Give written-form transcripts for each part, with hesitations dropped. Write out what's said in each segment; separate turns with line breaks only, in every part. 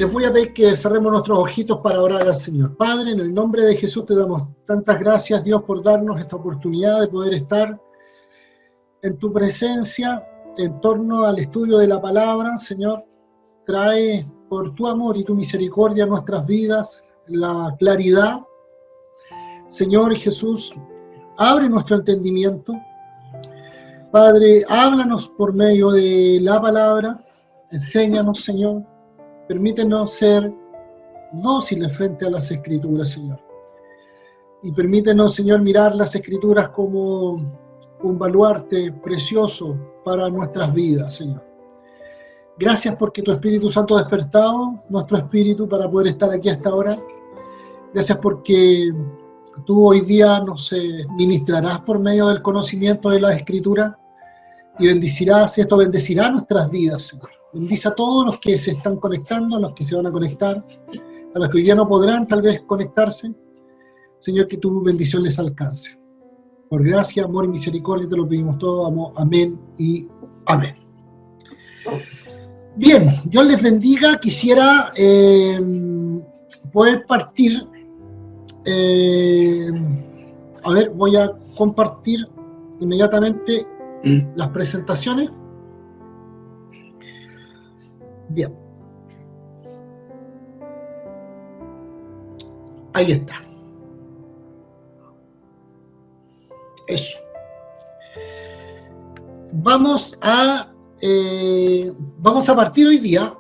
Les voy a pedir que cerremos nuestros ojitos para orar al Señor. Padre, en el nombre de Jesús te damos tantas gracias, Dios, por darnos esta oportunidad de poder estar en tu presencia en torno al estudio de la palabra. Señor, trae por tu amor y tu misericordia a nuestras vidas la claridad. Señor Jesús, abre nuestro entendimiento. Padre, háblanos por medio de la palabra, enséñanos, Señor. Permítenos ser dóciles frente a las Escrituras, Señor. Y permítenos, Señor, mirar las Escrituras como un baluarte precioso para nuestras vidas, Señor. Gracias porque tu Espíritu Santo ha despertado nuestro espíritu para poder estar aquí hasta ahora. Gracias porque tú hoy día nos ministrarás por medio del conocimiento de las Escrituras y bendecirás, esto bendecirá nuestras vidas, Señor. Bendice a todos los que se están conectando, a los que se van a conectar, a los que hoy día no podrán tal vez conectarse. Señor, que tu bendición les alcance. Por gracia, amor y misericordia te lo pedimos todo. Amén y amén. Bien, Dios les bendiga. Quisiera poder partir. A ver, voy a compartir inmediatamente las presentaciones. Bien. Ahí está. Eso. Vamos a partir hoy día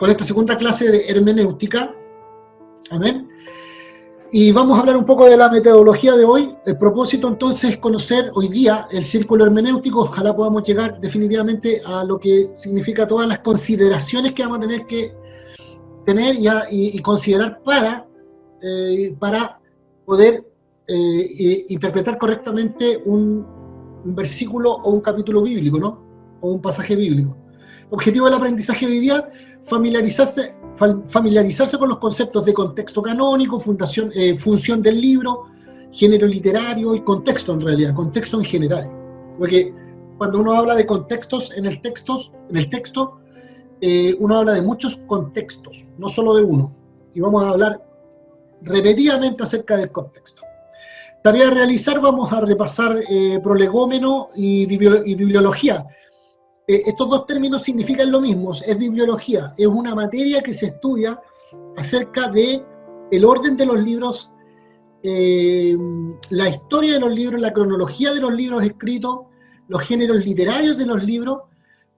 con esta segunda clase de hermenéutica. Amén. Y vamos a hablar un poco de la metodología de hoy. El propósito entonces es conocer hoy día el círculo hermenéutico. Ojalá podamos llegar definitivamente a lo que significa todas las consideraciones que vamos a tener que tener y considerar para poder interpretar correctamente un versículo o un capítulo bíblico, ¿no? O un pasaje bíblico. El objetivo del aprendizaje hoy día, familiarizarse con los conceptos de contexto canónico, función del libro, género literario y contexto en realidad, contexto en general. Porque cuando uno habla de contextos en el texto, uno habla de muchos contextos, no solo de uno. Y vamos a hablar repetidamente acerca del contexto. Tarea a realizar, vamos a repasar prolegómeno y bibliología. Estos dos términos significan lo mismo, es bibliología, es una materia que se estudia acerca de el orden de los libros, la historia de los libros, la cronología de los libros escritos, los géneros literarios de los libros,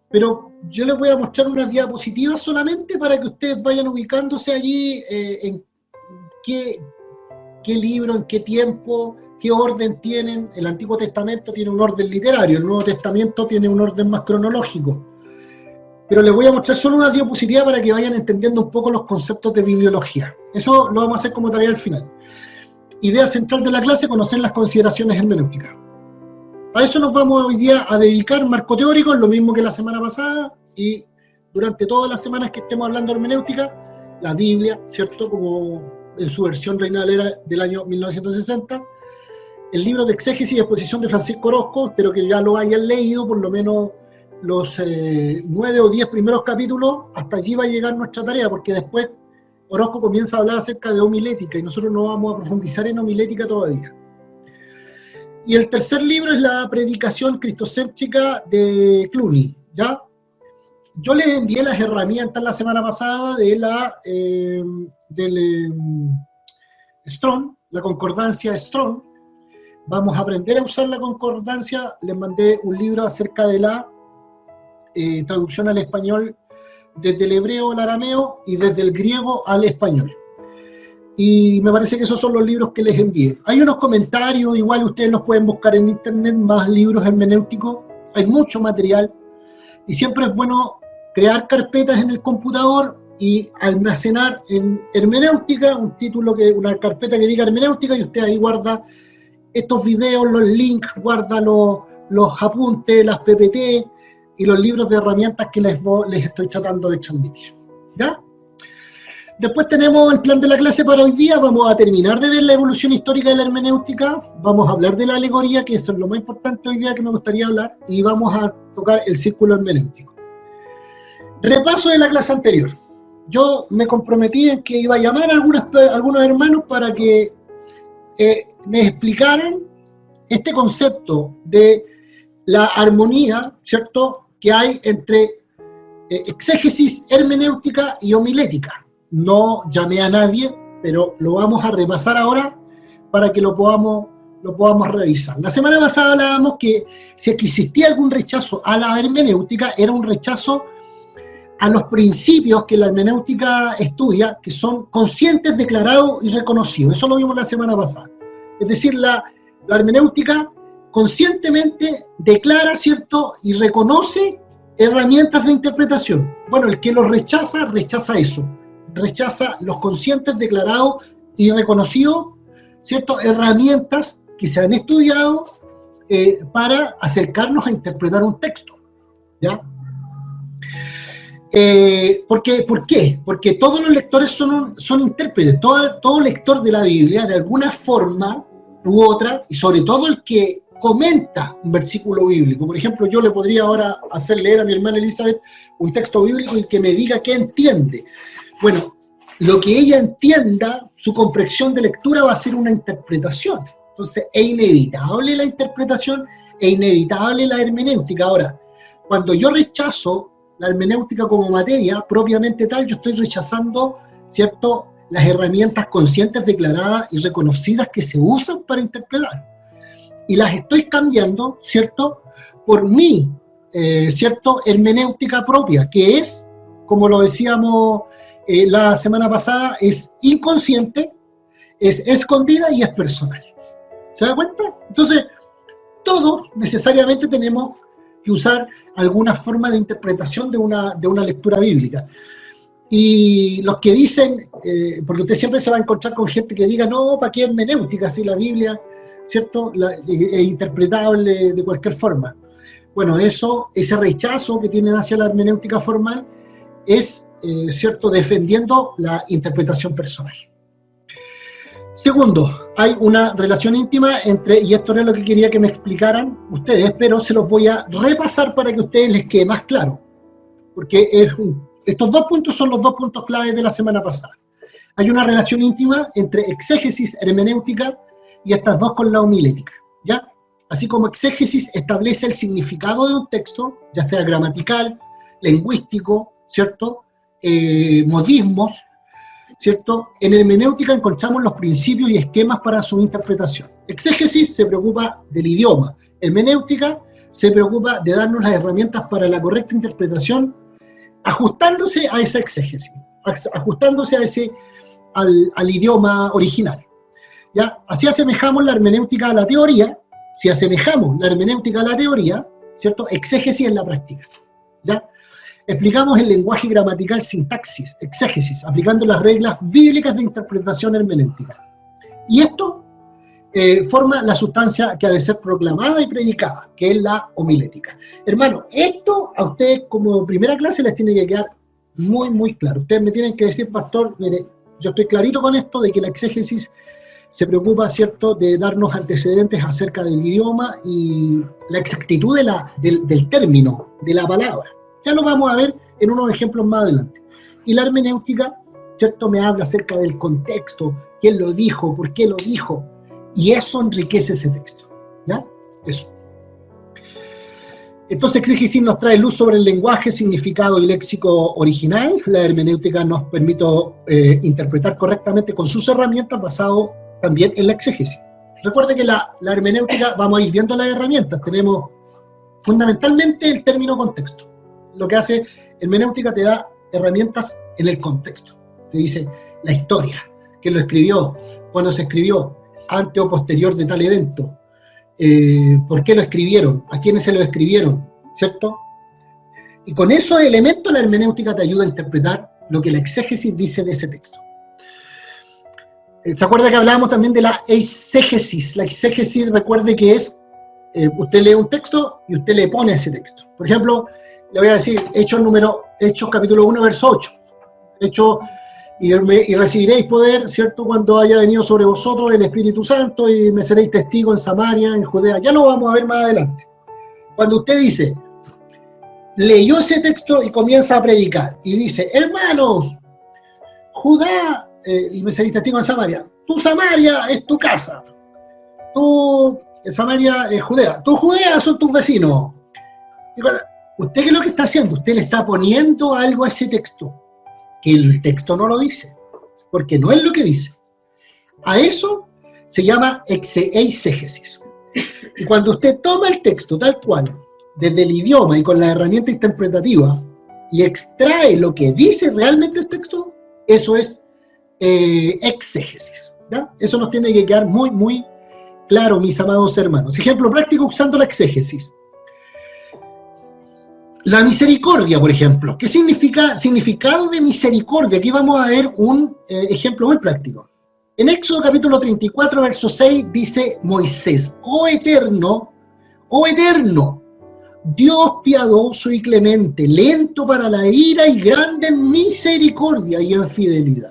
pero yo les voy a mostrar unas diapositivas solamente para que ustedes vayan ubicándose allí en qué libro, en qué tiempo, qué orden tienen. El Antiguo Testamento tiene un orden literario, el Nuevo Testamento tiene un orden más cronológico. Pero les voy a mostrar solo una diapositiva para que vayan entendiendo un poco los conceptos de bibliología. Eso lo vamos a hacer como tarea al final. Idea central de la clase, conocer las consideraciones hermenéuticas. A eso nos vamos hoy día a dedicar, marco teórico, lo mismo que la semana pasada, y durante todas las semanas que estemos hablando de hermenéutica, la Biblia, ¿cierto?, como en su versión Reina Valera del año 1960, el libro de exégesis y exposición de Francisco Orozco, espero que ya lo hayan leído, por lo menos los 9 o 10 primeros capítulos, hasta allí va a llegar nuestra tarea, porque después Orozco comienza a hablar acerca de homilética, y nosotros no vamos a profundizar en homilética todavía. Y el tercer libro es la predicación cristocéntrica de Cluny, ¿ya? Yo les envié las herramientas la semana pasada del Strong, la concordancia Strong. Vamos a aprender a usar la concordancia. Les mandé un libro acerca de la traducción al español desde el hebreo al arameo y desde el griego al español. Y me parece que esos son los libros que les envié. Hay unos comentarios, igual ustedes los pueden buscar en internet, más libros hermenéuticos. Hay mucho material y siempre es bueno crear carpetas en el computador y almacenar en hermenéutica una carpeta que diga hermenéutica, y usted ahí guarda estos videos, los links, guarda los apuntes, las PPT y los libros de herramientas que les estoy tratando de transmitir. ¿Ya? Después tenemos el plan de la clase para hoy día. Vamos a terminar de ver la evolución histórica de la hermenéutica, vamos a hablar de la alegoría, que eso es lo más importante hoy día que me gustaría hablar, y vamos a tocar el círculo hermenéutico. Repaso de la clase anterior. yo me comprometí en que iba a llamar a algunos hermanos para que me explicaran este concepto de la armonía, ¿cierto?, que hay entre exégesis, hermenéutica y homilética. No llamé a nadie, pero lo vamos a repasar ahora para que lo podamos revisar. La semana pasada hablábamos que si existía algún rechazo a la hermenéutica, era un rechazo a los principios que la hermenéutica estudia, que son conscientes, declarados y reconocidos. Eso lo vimos la semana pasada. Es decir, la hermenéutica conscientemente declara, ¿cierto?, y reconoce herramientas de interpretación. Bueno, el que los rechaza, rechaza eso. Rechaza los conscientes, declarados y reconocidos, ¿cierto?, herramientas que se han estudiado para acercarnos a interpretar un texto, ¿ya? ¿Por qué? Porque todos los lectores son intérpretes. Todo lector de la Biblia, de alguna forma u otra, y sobre todo el que comenta un versículo bíblico. Por ejemplo, yo le podría ahora hacer leer a mi hermana Elizabeth un texto bíblico y que me diga qué entiende. Bueno, lo que ella entienda, su comprensión de lectura va a ser una interpretación. Entonces, es inevitable la interpretación, es inevitable la hermenéutica. Ahora, cuando yo rechazo la hermenéutica como materia propiamente tal, yo estoy rechazando, ¿cierto?, las herramientas conscientes, declaradas y reconocidas que se usan para interpretar. Y las estoy cambiando, ¿cierto?, por mi, ¿cierto?, hermenéutica propia, que es, como lo decíamos la semana pasada, es inconsciente, es escondida y es personal. ¿Se da cuenta? Entonces, todos necesariamente tenemos que usar alguna forma de interpretación de una lectura bíblica. Y los que dicen, porque usted siempre se va a encontrar con gente que diga, no, ¿para qué hermenéutica si la Biblia, ¿cierto?, es interpretable de cualquier forma? Bueno, ese rechazo que tienen hacia la hermenéutica formal es, ¿cierto?, defendiendo la interpretación personal. Segundo, hay una relación íntima entre, y esto no es lo que quería que me explicaran ustedes, pero se los voy a repasar para que a ustedes les quede más claro, porque estos dos puntos son los dos puntos claves de la semana pasada. Hay una relación íntima entre exégesis, hermenéutica, y estas dos con la homilética, ¿ya? Así como exégesis establece el significado de un texto, ya sea gramatical, lingüístico, ¿cierto?, modismos, ¿cierto? En hermenéutica encontramos los principios y esquemas para su interpretación. Exégesis se preocupa del idioma, hermenéutica se preocupa de darnos las herramientas para la correcta interpretación, ajustándose a esa exégesis, ajustándose al idioma original. ¿Ya? Así asemejamos la hermenéutica a la teoría. Si asemejamos la hermenéutica a la teoría, ¿cierto?, exégesis en la práctica, ¿ya? Explicamos el lenguaje gramatical, sintaxis, exégesis, aplicando las reglas bíblicas de interpretación hermenéutica. Y esto forma la sustancia que ha de ser proclamada y predicada, que es la homilética. Hermano, esto a ustedes como primera clase les tiene que quedar muy, muy claro. Ustedes me tienen que decir, pastor, mire, yo estoy clarito con esto de que la exégesis se preocupa, ¿cierto?, de darnos antecedentes acerca del idioma y la exactitud del término, de la palabra. Ya lo vamos a ver en unos ejemplos más adelante. Y la hermenéutica, ¿cierto?, me habla acerca del contexto, quién lo dijo, por qué lo dijo, y eso enriquece ese texto, ¿ya? Eso. Entonces, exégesis nos trae luz sobre el lenguaje, significado y léxico original. La hermenéutica nos permite interpretar correctamente con sus herramientas, basado también en la exégesis. Recuerde que la hermenéutica, vamos a ir viendo las herramientas, tenemos fundamentalmente el término contexto. Lo que hace hermenéutica te da herramientas en el contexto. Te dice la historia, quién lo escribió, cuándo se escribió, antes o posterior de tal evento, por qué lo escribieron, a quiénes se lo escribieron, ¿cierto? Y con esos elementos la hermenéutica te ayuda a interpretar lo que la exégesis dice de ese texto. ¿Se acuerda que hablábamos también de la eisegesis? La eisegesis, recuerde que es, usted lee un texto y usted le pone ese texto. Por ejemplo, le voy a decir, Hechos capítulo 1, verso 8. Y recibiréis poder, ¿cierto?, cuando haya venido sobre vosotros el Espíritu Santo y me seréis testigos en Samaria, en Judea. Ya lo vamos a ver más adelante. Cuando usted leyó ese texto y comienza a predicar, y dice, hermanos, Judá, y me saliste testigo en Samaria. Tu Samaria es tu casa. Tu Samaria es Judea. Tu Judea son tus vecinos. ¿Usted qué es lo que está haciendo? Usted le está poniendo algo a ese texto, que el texto no lo dice, porque no es lo que dice. A eso se llama exégesis. Y cuando usted toma el texto tal cual, desde el idioma y con la herramienta interpretativa, y extrae lo que dice realmente el texto, eso es exégesis, ¿ya? Eso nos tiene que quedar muy, muy claro, mis amados hermanos. Ejemplo práctico usando la exégesis. La misericordia, por ejemplo. ¿Qué significa? Significado de misericordia. Aquí vamos a ver un ejemplo muy práctico. En Éxodo capítulo 34, verso 6, dice Moisés: oh eterno, Dios piadoso y clemente, lento para la ira y grande en misericordia y en fidelidad.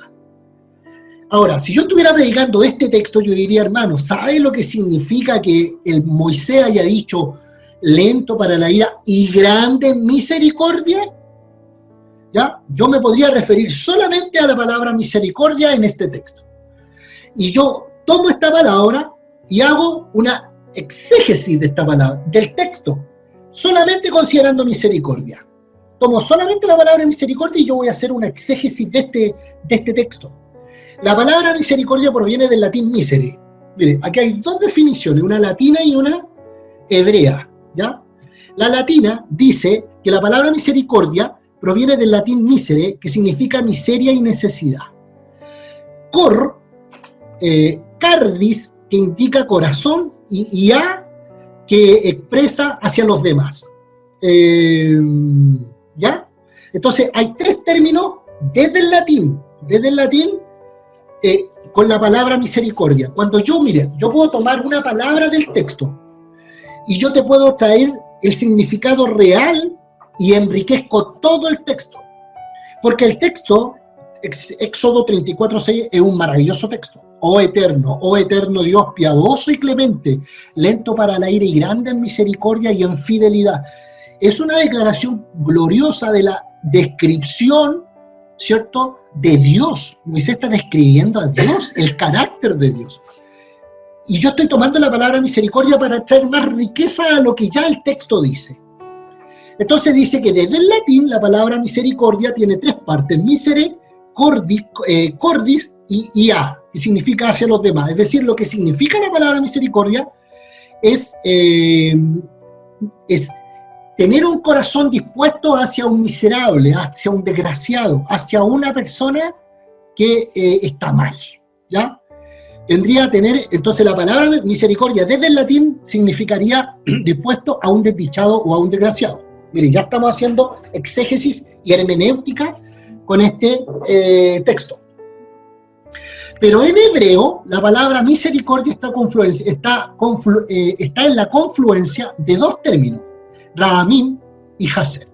Ahora, si yo estuviera predicando este texto, yo diría, hermano, ¿sabe lo que significa que el Moisés haya dicho lento para la ira y grande en misericordia? ¿Ya? Yo me podría referir solamente a la palabra misericordia en este texto. Y yo tomo esta palabra y hago una exégesis de esta palabra, del texto, solamente considerando misericordia. Tomo solamente la palabra misericordia y yo voy a hacer una exégesis de este texto. La palabra misericordia proviene del latín misere. Mire, aquí hay dos definiciones, una latina y una hebrea, ¿ya? La latina dice que la palabra misericordia proviene del latín misere, que significa miseria y necesidad. Cardis, que indica corazón, y a, que expresa hacia los demás. ¿Ya? Entonces, hay tres términos desde el latín, con la palabra misericordia. Cuando yo puedo tomar una palabra del texto y yo te puedo traer el significado real y enriquezco todo el texto. Porque el texto, Éxodo 34:6, es un maravilloso texto. Oh eterno Dios, piadoso y clemente, lento para la ira y grande en misericordia y en fidelidad. Es una declaración gloriosa de la descripción, ¿cierto?, de Dios. Moisés está describiendo a Dios, el carácter de Dios. Y yo estoy tomando la palabra misericordia para traer más riqueza a lo que ya el texto dice. Entonces dice que desde el latín la palabra misericordia tiene tres partes: misere, cordis y a, que significa hacia los demás. Es decir, lo que significa la palabra misericordia es tener un corazón dispuesto hacia un miserable, hacia un desgraciado, hacia una persona que está mal, ¿ya? Vendría a tener, entonces la palabra misericordia desde el latín significaría dispuesto a un desdichado o a un desgraciado. Mire, ya estamos haciendo exégesis y hermenéutica con este texto. Pero en hebreo, la palabra misericordia está en la confluencia de dos términos: Rahamim y Haser.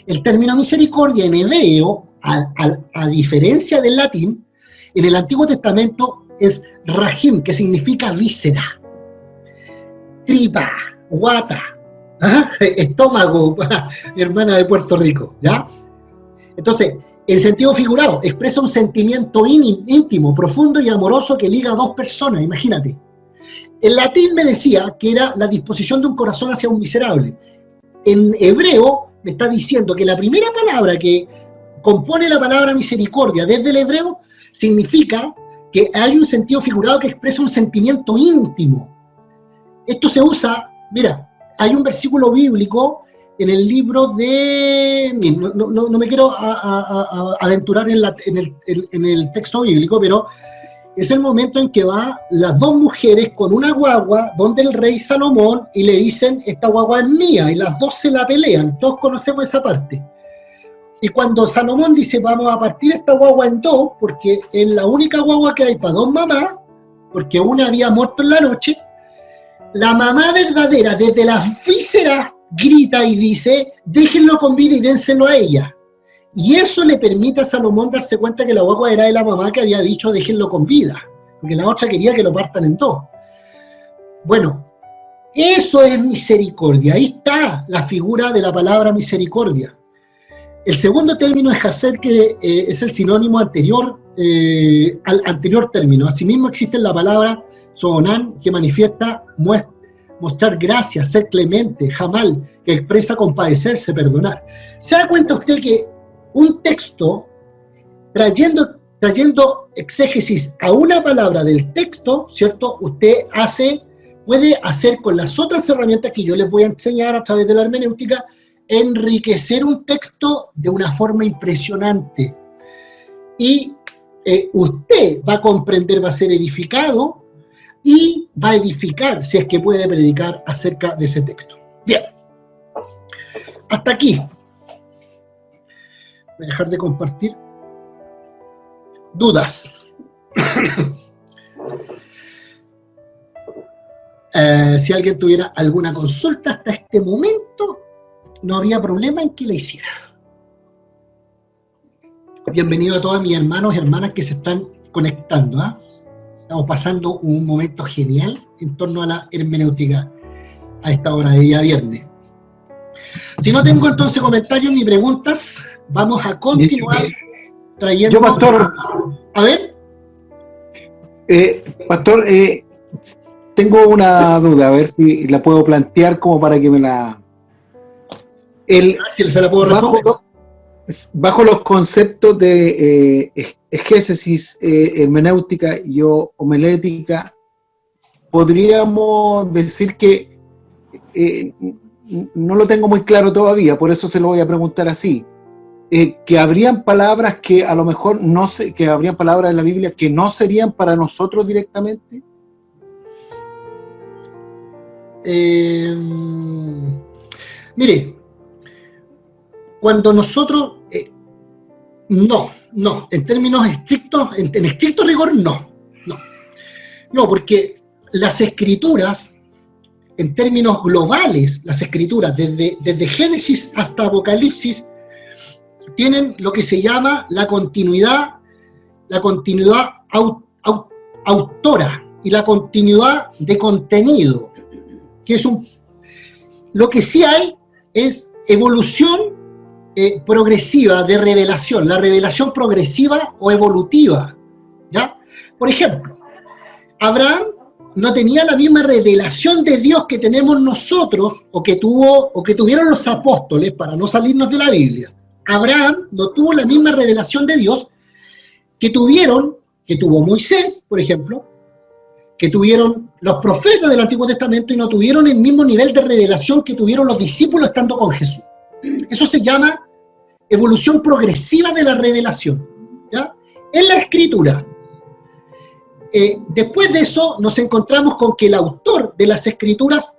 El término misericordia en hebreo, a diferencia del latín, en el Antiguo Testamento es Rahim, que significa víscera, tripa, guata, estómago, mi hermana de Puerto Rico, ¿ya? Entonces, en sentido figurado, expresa un sentimiento íntimo, profundo y amoroso que liga a dos personas, imagínate. El latín me decía que era la disposición de un corazón hacia un miserable. En hebreo me está diciendo que la primera palabra que compone la palabra misericordia desde el hebreo significa que hay un sentido figurado que expresa un sentimiento íntimo. Esto se usa, mira, hay un versículo bíblico en el libro de... No me quiero aventurar en el texto bíblico, pero es el momento en que van las dos mujeres con una guagua donde el rey Salomón y le dicen: esta guagua es mía, y las dos se la pelean. Todos conocemos esa parte. Y cuando Salomón dice: vamos a partir esta guagua en dos, porque es la única guagua que hay para dos mamás, porque una había muerto en la noche, la mamá verdadera desde las vísceras grita y dice: déjenlo con vida y dénselo a ella. Y eso le permite a Salomón darse cuenta que la guagua era de la mamá que había dicho: déjenlo con vida, porque la otra quería que lo partan en dos. Bueno, eso es misericordia. Ahí está la figura de la palabra misericordia. El segundo término es haser, que es el sinónimo anterior al anterior término. Asimismo existe la palabra soonán, que manifiesta mostrar gracia, ser clemente, jamal, que expresa compadecerse, perdonar. ¿Se da cuenta usted que un texto, trayendo exégesis a una palabra del texto, ¿cierto? Usted puede hacer con las otras herramientas que yo les voy a enseñar a través de la hermenéutica, enriquecer un texto de una forma impresionante. Y usted va a comprender, va a ser edificado y va a edificar, si es que puede predicar acerca de ese texto. Bien, hasta aquí. Voy a dejar de compartir. ¿Dudas? Si alguien tuviera alguna consulta hasta este momento, no habría problema en que la hiciera. Bienvenido a todos mis hermanos y hermanas que se están conectando. Estamos pasando un momento genial en torno a la hermenéutica a esta hora de día viernes. Si no tengo entonces comentarios ni preguntas, vamos a continuar trayendo...
Yo, pastor...
A ver.
Pastor, tengo una duda, a ver si la puedo plantear como para que me la...
Si se la puedo responder.
Bajo los conceptos de exégesis, hermenéutica y homilética, podríamos decir que no lo tengo muy claro todavía, por eso se lo voy a preguntar así, que habrían palabras que a lo mejor no sé, que habrían palabras en la Biblia que no serían para nosotros directamente.
Mire, cuando nosotros no, en términos estrictos, en estricto rigor, no, porque las escrituras, en términos globales, las escrituras, desde Génesis hasta Apocalipsis, tienen lo que se llama la continuidad autora y la continuidad de contenido, que es lo que sí hay es evolución progresiva de revelación, la revelación progresiva o evolutiva, ¿ya? Por ejemplo, Abraham no tenía la misma revelación de Dios que tenemos nosotros, o que tuvieron los apóstoles, para no salirnos de la Biblia. Abraham no tuvo la misma revelación de Dios que tuvo Moisés, por ejemplo, que tuvieron los profetas del Antiguo Testamento, y no tuvieron el mismo nivel de revelación que tuvieron los discípulos estando con Jesús. Eso se llama evolución progresiva de la revelación, ¿ya? En la Escritura. Después de eso nos encontramos con que el autor de las Escrituras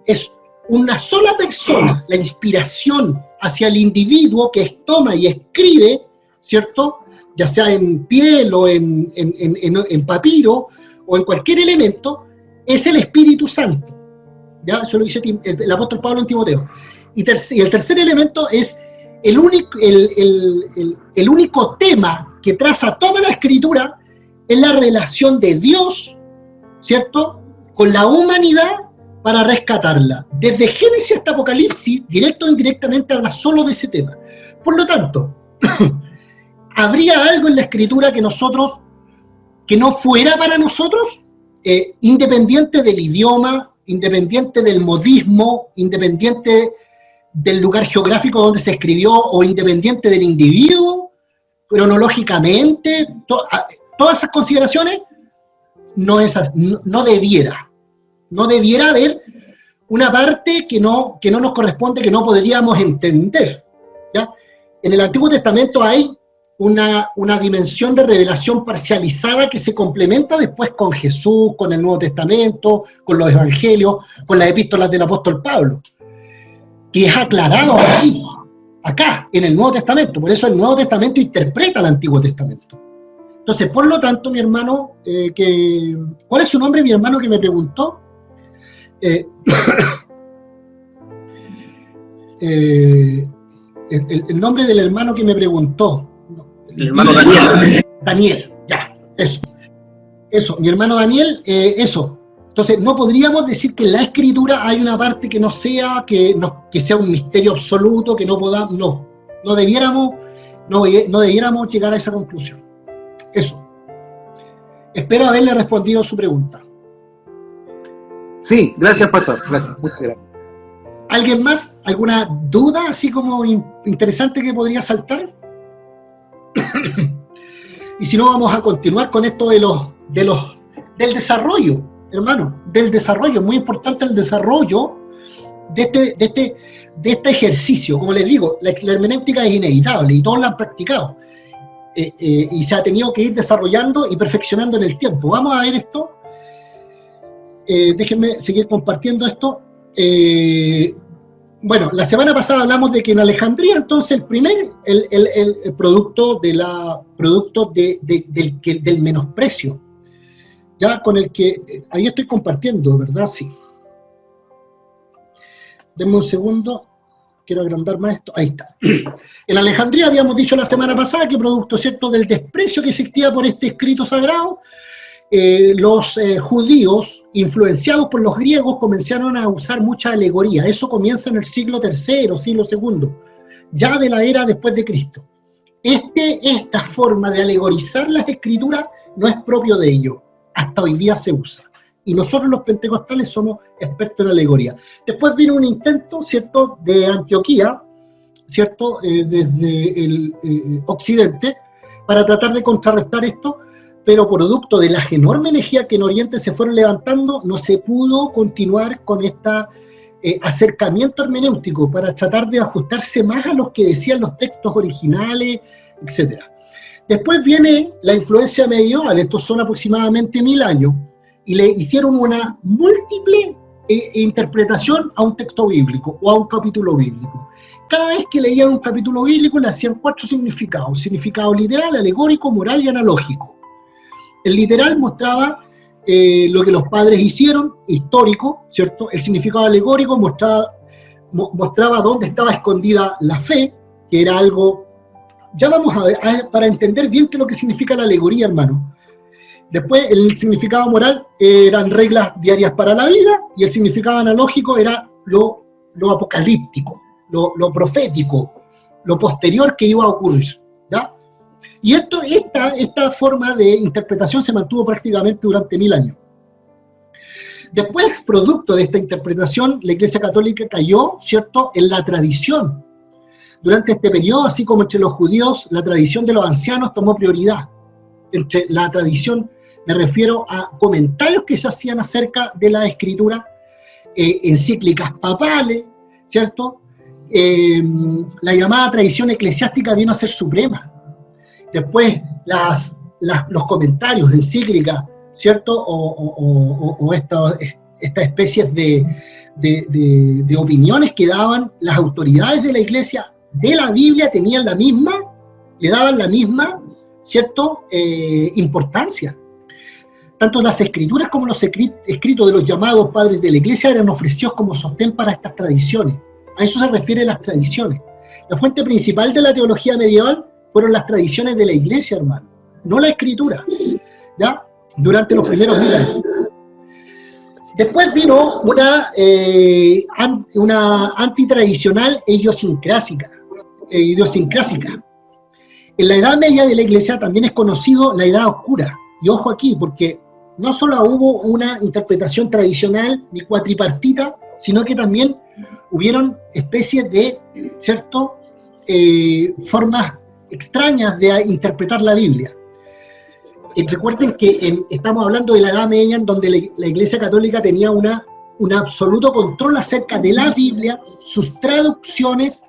es una sola persona. La inspiración hacia el individuo que toma y escribe, ¿cierto? Ya sea en piel o en papiro o en cualquier elemento, es el Espíritu Santo, ¿ya? Eso lo dice el apóstol Pablo en Timoteo. Y el tercer elemento es el único tema que traza toda la Escritura, es la relación de Dios, ¿cierto?, con la humanidad para rescatarla. Desde Génesis hasta Apocalipsis, directo o indirectamente, habla solo de ese tema. Por lo tanto, ¿habría algo en la Escritura que no fuera para nosotros? Independiente del idioma, independiente del modismo, independiente del lugar geográfico donde se escribió, o independiente del individuo, cronológicamente, todas esas consideraciones, no debiera haber una parte que no nos corresponde, que no podríamos entender, ¿ya? En el Antiguo Testamento hay una dimensión de revelación parcializada que se complementa después con Jesús, con el Nuevo Testamento, con los Evangelios, con las epístolas del apóstol Pablo, que es aclarado acá, en el Nuevo Testamento. Por eso el Nuevo Testamento interpreta el Antiguo Testamento. Entonces, por lo tanto, mi hermano, ¿cuál es su nombre, mi hermano, que me preguntó? El nombre del hermano que me preguntó.
El hermano Daniel.
Daniel, ya, eso, mi hermano Daniel, eso. Entonces, no podríamos decir que en la Escritura hay una parte que no sea, que sea un misterio absoluto, que no podamos, no debiéramos llegar a esa conclusión. Eso. Espero haberle respondido su pregunta.
Sí, gracias, pastor. Gracias, muchas gracias.
¿Alguien más? ¿Alguna duda así como interesante que podría saltar? Y si no, vamos a continuar con esto del desarrollo, hermano, del desarrollo. Muy importante el desarrollo de este ejercicio. Como les digo, la hermenéutica es inevitable y todos la han practicado. Y se ha tenido que ir desarrollando y perfeccionando en el tiempo. Vamos a ver esto. Déjenme seguir compartiendo esto. Bueno, la semana pasada hablamos de que en Alejandría, entonces, el producto del menosprecio, ya con el que, ahí estoy compartiendo, ¿verdad? Sí. Denme un segundo, quiero agrandar más esto, ahí está. En Alejandría habíamos dicho la semana pasada que producto, ¿cierto?, del desprecio que existía por este escrito sagrado, los judíos, influenciados por los griegos, comenzaron a usar mucha alegoría. Eso comienza en el siglo III, siglo II, ya de la era después de Cristo. Esta forma de alegorizar las escrituras no es propio de ellos, hasta hoy día se usa. Y nosotros los pentecostales somos expertos en alegoría. Después vino un intento, ¿cierto?, de Antioquía, ¿cierto?, desde el occidente, para tratar de contrarrestar esto, pero producto de las enormes energías que en Oriente se fueron levantando, no se pudo continuar con este acercamiento hermenéutico para tratar de ajustarse más a lo que decían los textos originales, etc. Después viene la influencia medieval, estos son aproximadamente 1000 años, y le hicieron una múltiple interpretación a un texto bíblico o a un capítulo bíblico. Cada vez que leían un capítulo bíblico le hacían 4 significados: significado literal, alegórico, moral y analógico. El literal mostraba lo que los padres hicieron, histórico, ¿cierto? El significado alegórico mostraba dónde estaba escondida la fe, que era algo... Ya vamos a ver, para entender bien qué es lo que significa la alegoría, hermano. Después, el significado moral eran reglas diarias para la vida, y el significado analógico era lo apocalíptico, lo profético, lo posterior que iba a ocurrir, ¿ya? Y esta forma de interpretación se mantuvo prácticamente durante 1000 años. Después, producto de esta interpretación, la Iglesia Católica cayó, ¿cierto?, en la tradición. Durante este periodo, así como entre los judíos, la tradición de los ancianos tomó prioridad. Entre la tradición, me refiero a comentarios que se hacían acerca de la Escritura, encíclicas papales, ¿cierto? La llamada tradición eclesiástica vino a ser suprema. Después, los comentarios, encíclicas, ¿cierto? O estas especies de opiniones que daban las autoridades de la Iglesia de la Biblia le daban la misma, ¿cierto?, importancia. Tanto las escrituras como los escritos de los llamados padres de la Iglesia eran ofrecidos como sostén para estas tradiciones. A eso se refieren las tradiciones. La fuente principal de la teología medieval fueron las tradiciones de la Iglesia, hermano, no la Escritura, ¿ya? Durante los primeros 1000 años. Después vino una antitradicional e idiosincrásica. En la Edad Media de la Iglesia también es conocido la Edad Oscura. Y ojo aquí, porque no solo hubo una interpretación tradicional ni cuatripartita, sino que también hubieron especies de, ¿cierto?, formas extrañas de interpretar la Biblia. Recuerden que estamos hablando de la Edad Media, en donde la Iglesia Católica tenía un absoluto control acerca de la Biblia, sus traducciones,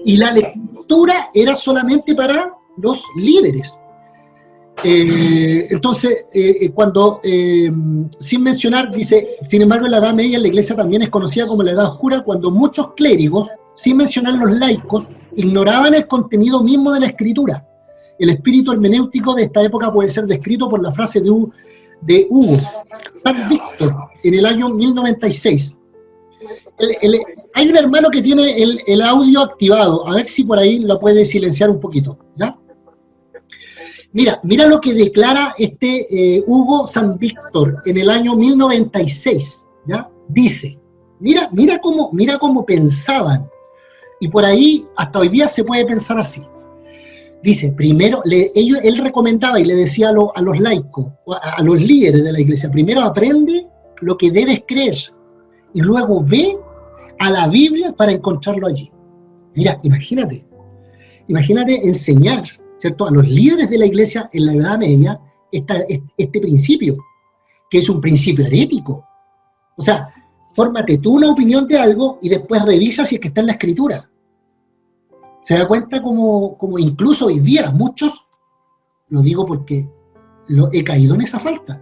y la lectura era solamente para los líderes. Entonces, sin mencionar, dice, sin embargo, en la Edad Media la Iglesia también es conocida como la Edad Oscura, cuando muchos clérigos, sin mencionar los laicos, ignoraban el contenido mismo de la Escritura. El espíritu hermenéutico de esta época puede ser descrito por la frase de Hugo San Víctor en el año 1096. Hay un hermano que tiene el audio activado, a ver si por ahí lo puede silenciar un poquito, ¿ya? Mira lo que declara Hugo San Víctor en el año 1096, ¿ya? Dice, mira cómo pensaban Y por ahí, hasta hoy día se puede pensar así. Dice, primero, él recomendaba y le decía a los laicos, a los líderes de la iglesia, primero aprende lo que debes creer y luego ve a la Biblia para encontrarlo allí. Mira, imagínate enseñar, ¿cierto?, a los líderes de la iglesia en la Edad Media este principio, que es un principio herético. O sea, fórmate tú una opinión de algo y después revisa si es que está en la Escritura. Se da cuenta como incluso hoy día muchos, lo digo porque he caído en esa falta.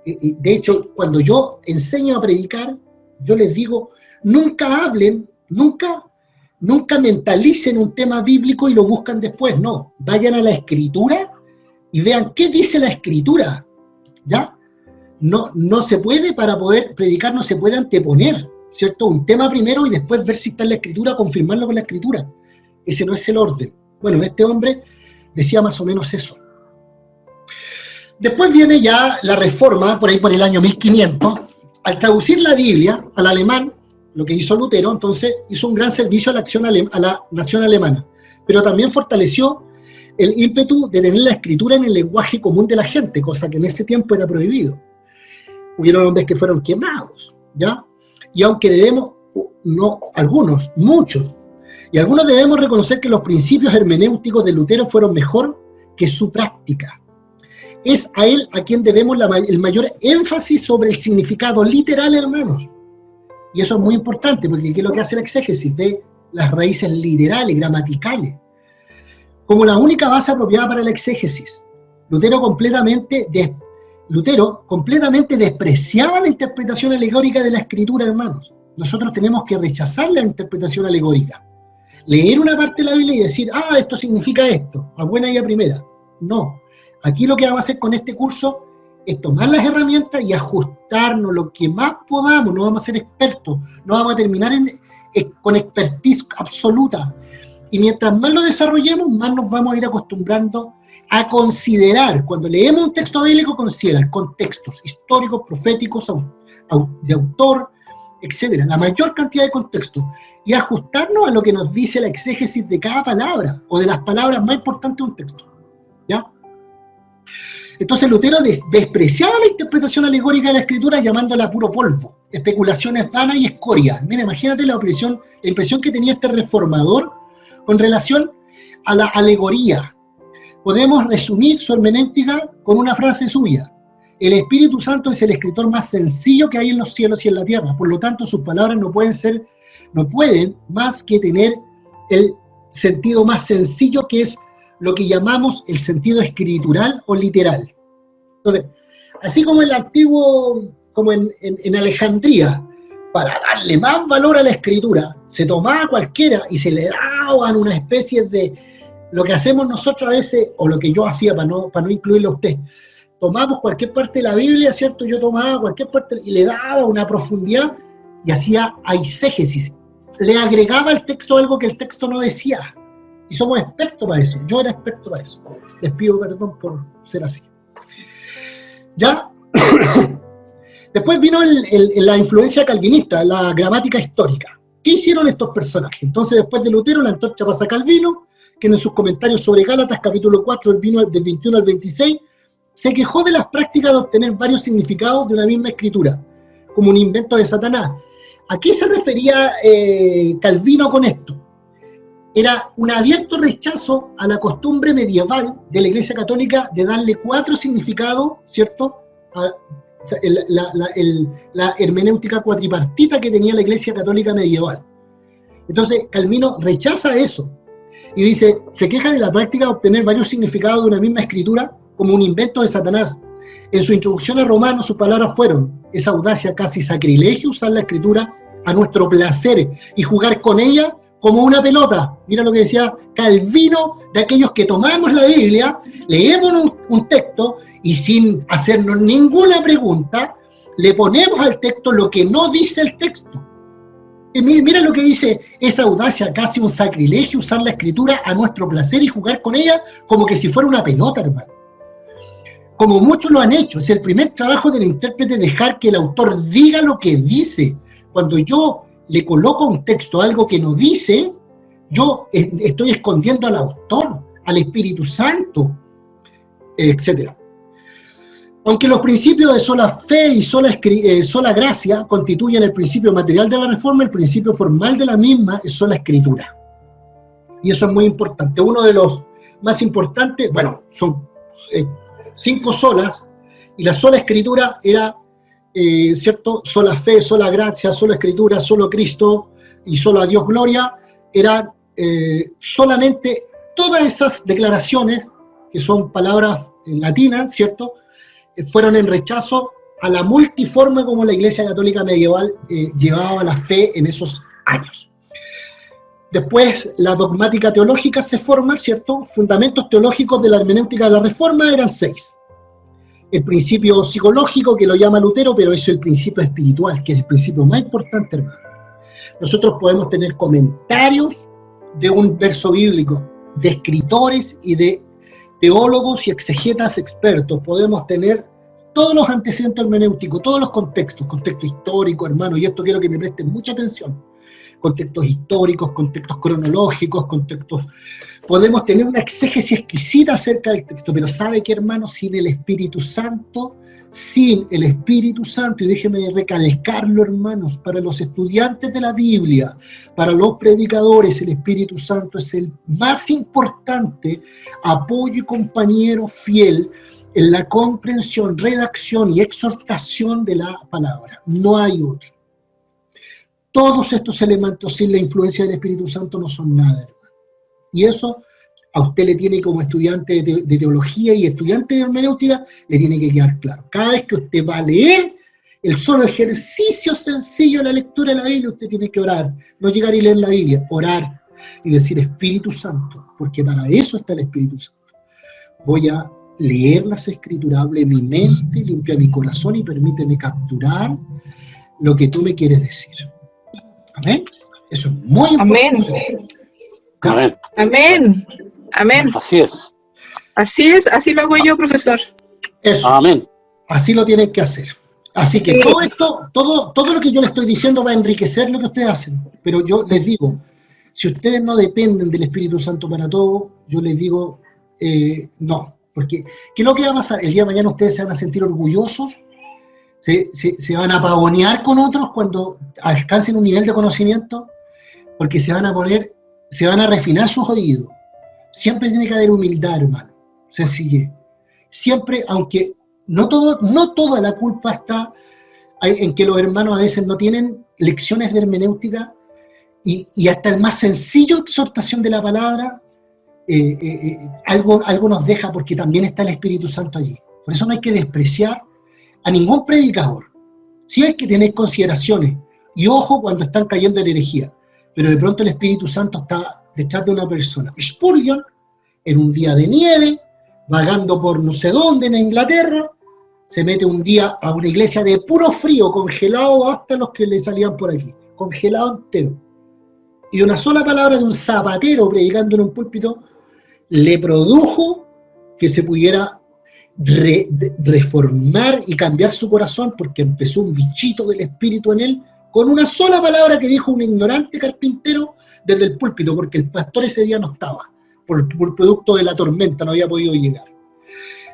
De hecho, cuando yo enseño a predicar, yo les digo, nunca hablen, nunca mentalicen un tema bíblico y lo buscan después, no. Vayan a la Escritura y vean qué dice la Escritura, ¿ya? No se puede, para poder predicar, no se puede anteponer, ¿cierto?, un tema primero y después ver si está en la Escritura, confirmarlo con la Escritura. Ese no es el orden. Bueno, este hombre decía más o menos eso. Después viene ya la Reforma, por ahí por el año 1500, al traducir la Biblia al alemán, lo que hizo Lutero, entonces hizo un gran servicio a la nación alemana, pero también fortaleció el ímpetu de tener la Escritura en el lenguaje común de la gente, cosa que en ese tiempo era prohibido. Hubieron hombres que fueron quemados, ¿ya? Y aunque muchos debemos reconocer que los principios hermenéuticos de Lutero fueron mejor que su práctica. Es a él a quien debemos el mayor énfasis sobre el significado literal, hermanos. Y eso es muy importante, porque ¿qué es lo que hace la exégesis? Ve las raíces literales, gramaticales, como la única base apropiada para la exégesis. Lutero completamente despreciaba la interpretación alegórica de la Escritura, hermanos. Nosotros tenemos que rechazar la interpretación alegórica. Leer una parte de la Biblia y decir, esto significa esto, a buena y a primera. No. Aquí lo que vamos a hacer con este curso es tomar las herramientas y ajustarnos lo que más podamos. No vamos a ser expertos, no vamos a terminar con expertise absoluta. Y mientras más lo desarrollemos, más nos vamos a ir acostumbrando a considerar, cuando leemos un texto bíblico, considerar contextos históricos, proféticos, de autor, etcétera, la mayor cantidad de contextos, y ajustarnos a lo que nos dice la exégesis de cada palabra, o de las palabras más importantes de un texto, ¿ya? Entonces Lutero despreciaba la interpretación alegórica de la Escritura, llamándola puro polvo, especulaciones vanas y escoria. Mira, imagínate la impresión que tenía este reformador con relación a la alegoría. Podemos resumir su hermenéutica con una frase suya: el Espíritu Santo es el escritor más sencillo que hay en los cielos y en la tierra, por lo tanto sus palabras no pueden más que tener el sentido más sencillo, que es lo que llamamos el sentido escritural o literal. Entonces, así como en el antiguo, como en Alejandría, para darle más valor a la escritura, se tomaba cualquiera y se le daban una especie de lo que hacemos nosotros a veces, o lo que yo hacía para no incluirlo a usted. Tomamos cualquier parte de la Biblia, ¿cierto? Yo tomaba cualquier parte y le daba una profundidad y hacía eisegesis. Le agregaba al texto algo que el texto no decía. Y somos expertos para eso. Yo era experto para eso. Les pido perdón por ser así. ¿Ya? Después vino la influencia calvinista, la gramática histórica. ¿Qué hicieron estos personajes? Entonces, después de Lutero, la antorcha pasa a Calvino, que en sus comentarios sobre Gálatas, capítulo 4, del 21 al 26, se quejó de las prácticas de obtener varios significados de una misma escritura, como un invento de Satanás. ¿A qué se refería Calvino con esto? Era un abierto rechazo a la costumbre medieval de la Iglesia Católica de darle 4 significados, ¿cierto?, a la hermenéutica cuatripartita que tenía la Iglesia Católica medieval. Entonces, Calvino rechaza eso y dice, se queja de la práctica de obtener varios significados de una misma escritura como un invento de Satanás. En su introducción a Romanos, sus palabras fueron: es audacia, casi sacrilegio, usar la escritura a nuestro placer y jugar con ella como una pelota. Mira lo que decía Calvino, de aquellos que tomamos la Biblia, leemos un texto y sin hacernos ninguna pregunta, le ponemos al texto lo que no dice el texto. Y mira lo que dice: es audacia, casi un sacrilegio, usar la escritura a nuestro placer y jugar con ella como que si fuera una pelota, hermano. Como muchos lo han hecho, es el primer trabajo del intérprete dejar que el autor diga lo que dice. Cuando yo le coloco un texto, algo que no dice, yo estoy escondiendo al autor, al Espíritu Santo, etc. Aunque los principios de sola fe y sola gracia constituyen el principio material de la reforma, el principio formal de la misma es sola escritura. Y eso es muy importante. Uno de los más importantes, bueno, son 5 solas, y la sola escritura era, ¿cierto? Sola fe, sola gracia, sola escritura, solo Cristo y solo a Dios gloria, eran solamente todas esas declaraciones, que son palabras latinas, ¿cierto?, fueron en rechazo a la multiforme como la Iglesia Católica medieval llevaba la fe en esos años. Después la dogmática teológica se forma, ¿cierto? Fundamentos teológicos de la hermenéutica de la Reforma eran 6. El principio psicológico, que lo llama Lutero, pero eso es el principio espiritual, que es el principio más importante, hermano. Nosotros podemos tener comentarios de un verso bíblico, de escritores y de teólogos y exegetas expertos, podemos tener todos los antecedentes hermenéuticos, todos los contextos, contexto histórico, hermano, y esto quiero que me presten mucha atención, contextos históricos, contextos cronológicos, contextos, podemos tener una exégesis exquisita acerca del texto, pero ¿sabe qué, hermano? Sin el Espíritu Santo, y déjeme recalcarlo, hermanos, para los estudiantes de la Biblia, para los predicadores, el Espíritu Santo es el más importante apoyo y compañero fiel en la comprensión, redacción y exhortación de la palabra. No hay otro. Todos estos elementos sin la influencia del Espíritu Santo no son nada, hermano. Y eso a usted le tiene, como estudiante de teología y estudiante de hermenéutica, le tiene que quedar claro. Cada vez que usted va a leer, el solo ejercicio sencillo de la lectura de la Biblia, usted tiene que orar. No llegar y leer la Biblia, orar y decir Espíritu Santo, porque para eso está el Espíritu Santo. Voy a leer las Escrituras, hable mi mente, limpia mi corazón y permíteme capturar lo que tú me quieres decir. ¿Amén? Eso es muy importante.
Amén.
Amén. Amén.
Así es.
Así es, así lo hago yo, profesor.
Eso.
Amén.
Así lo tienen que hacer. Así que todo esto, todo lo que yo les estoy diciendo va a enriquecer lo que ustedes hacen. Pero yo les digo, si ustedes no dependen del Espíritu Santo para todo, yo les digo, no. Porque, ¿qué es lo que va a pasar? El día de mañana ustedes se van a sentir orgullosos, se van a pavonear con otros cuando alcancen un nivel de conocimiento, porque se van a refinar sus oídos. Siempre tiene que haber humildad, hermano, sencillez. Siempre, aunque no toda la culpa está en que los hermanos a veces no tienen lecciones de hermenéutica y hasta el más sencillo exhortación de la palabra, algo nos deja porque también está el Espíritu Santo allí. Por eso no hay que despreciar a ningún predicador. Sí hay que tener consideraciones y ojo cuando están cayendo en herejía, pero de pronto el Espíritu Santo está detrás de una persona. Spurgeon, en un día de nieve, vagando por no sé dónde en Inglaterra, se mete un día a una iglesia de puro frío, congelado hasta los que le salían por aquí, congelado entero. Y una sola palabra de un zapatero predicando en un púlpito le produjo que se pudiera reformar y cambiar su corazón, porque empezó un bichito del Espíritu en él, con una sola palabra que dijo un ignorante carpintero desde el púlpito, porque el pastor ese día no estaba, por producto de la tormenta, no había podido llegar.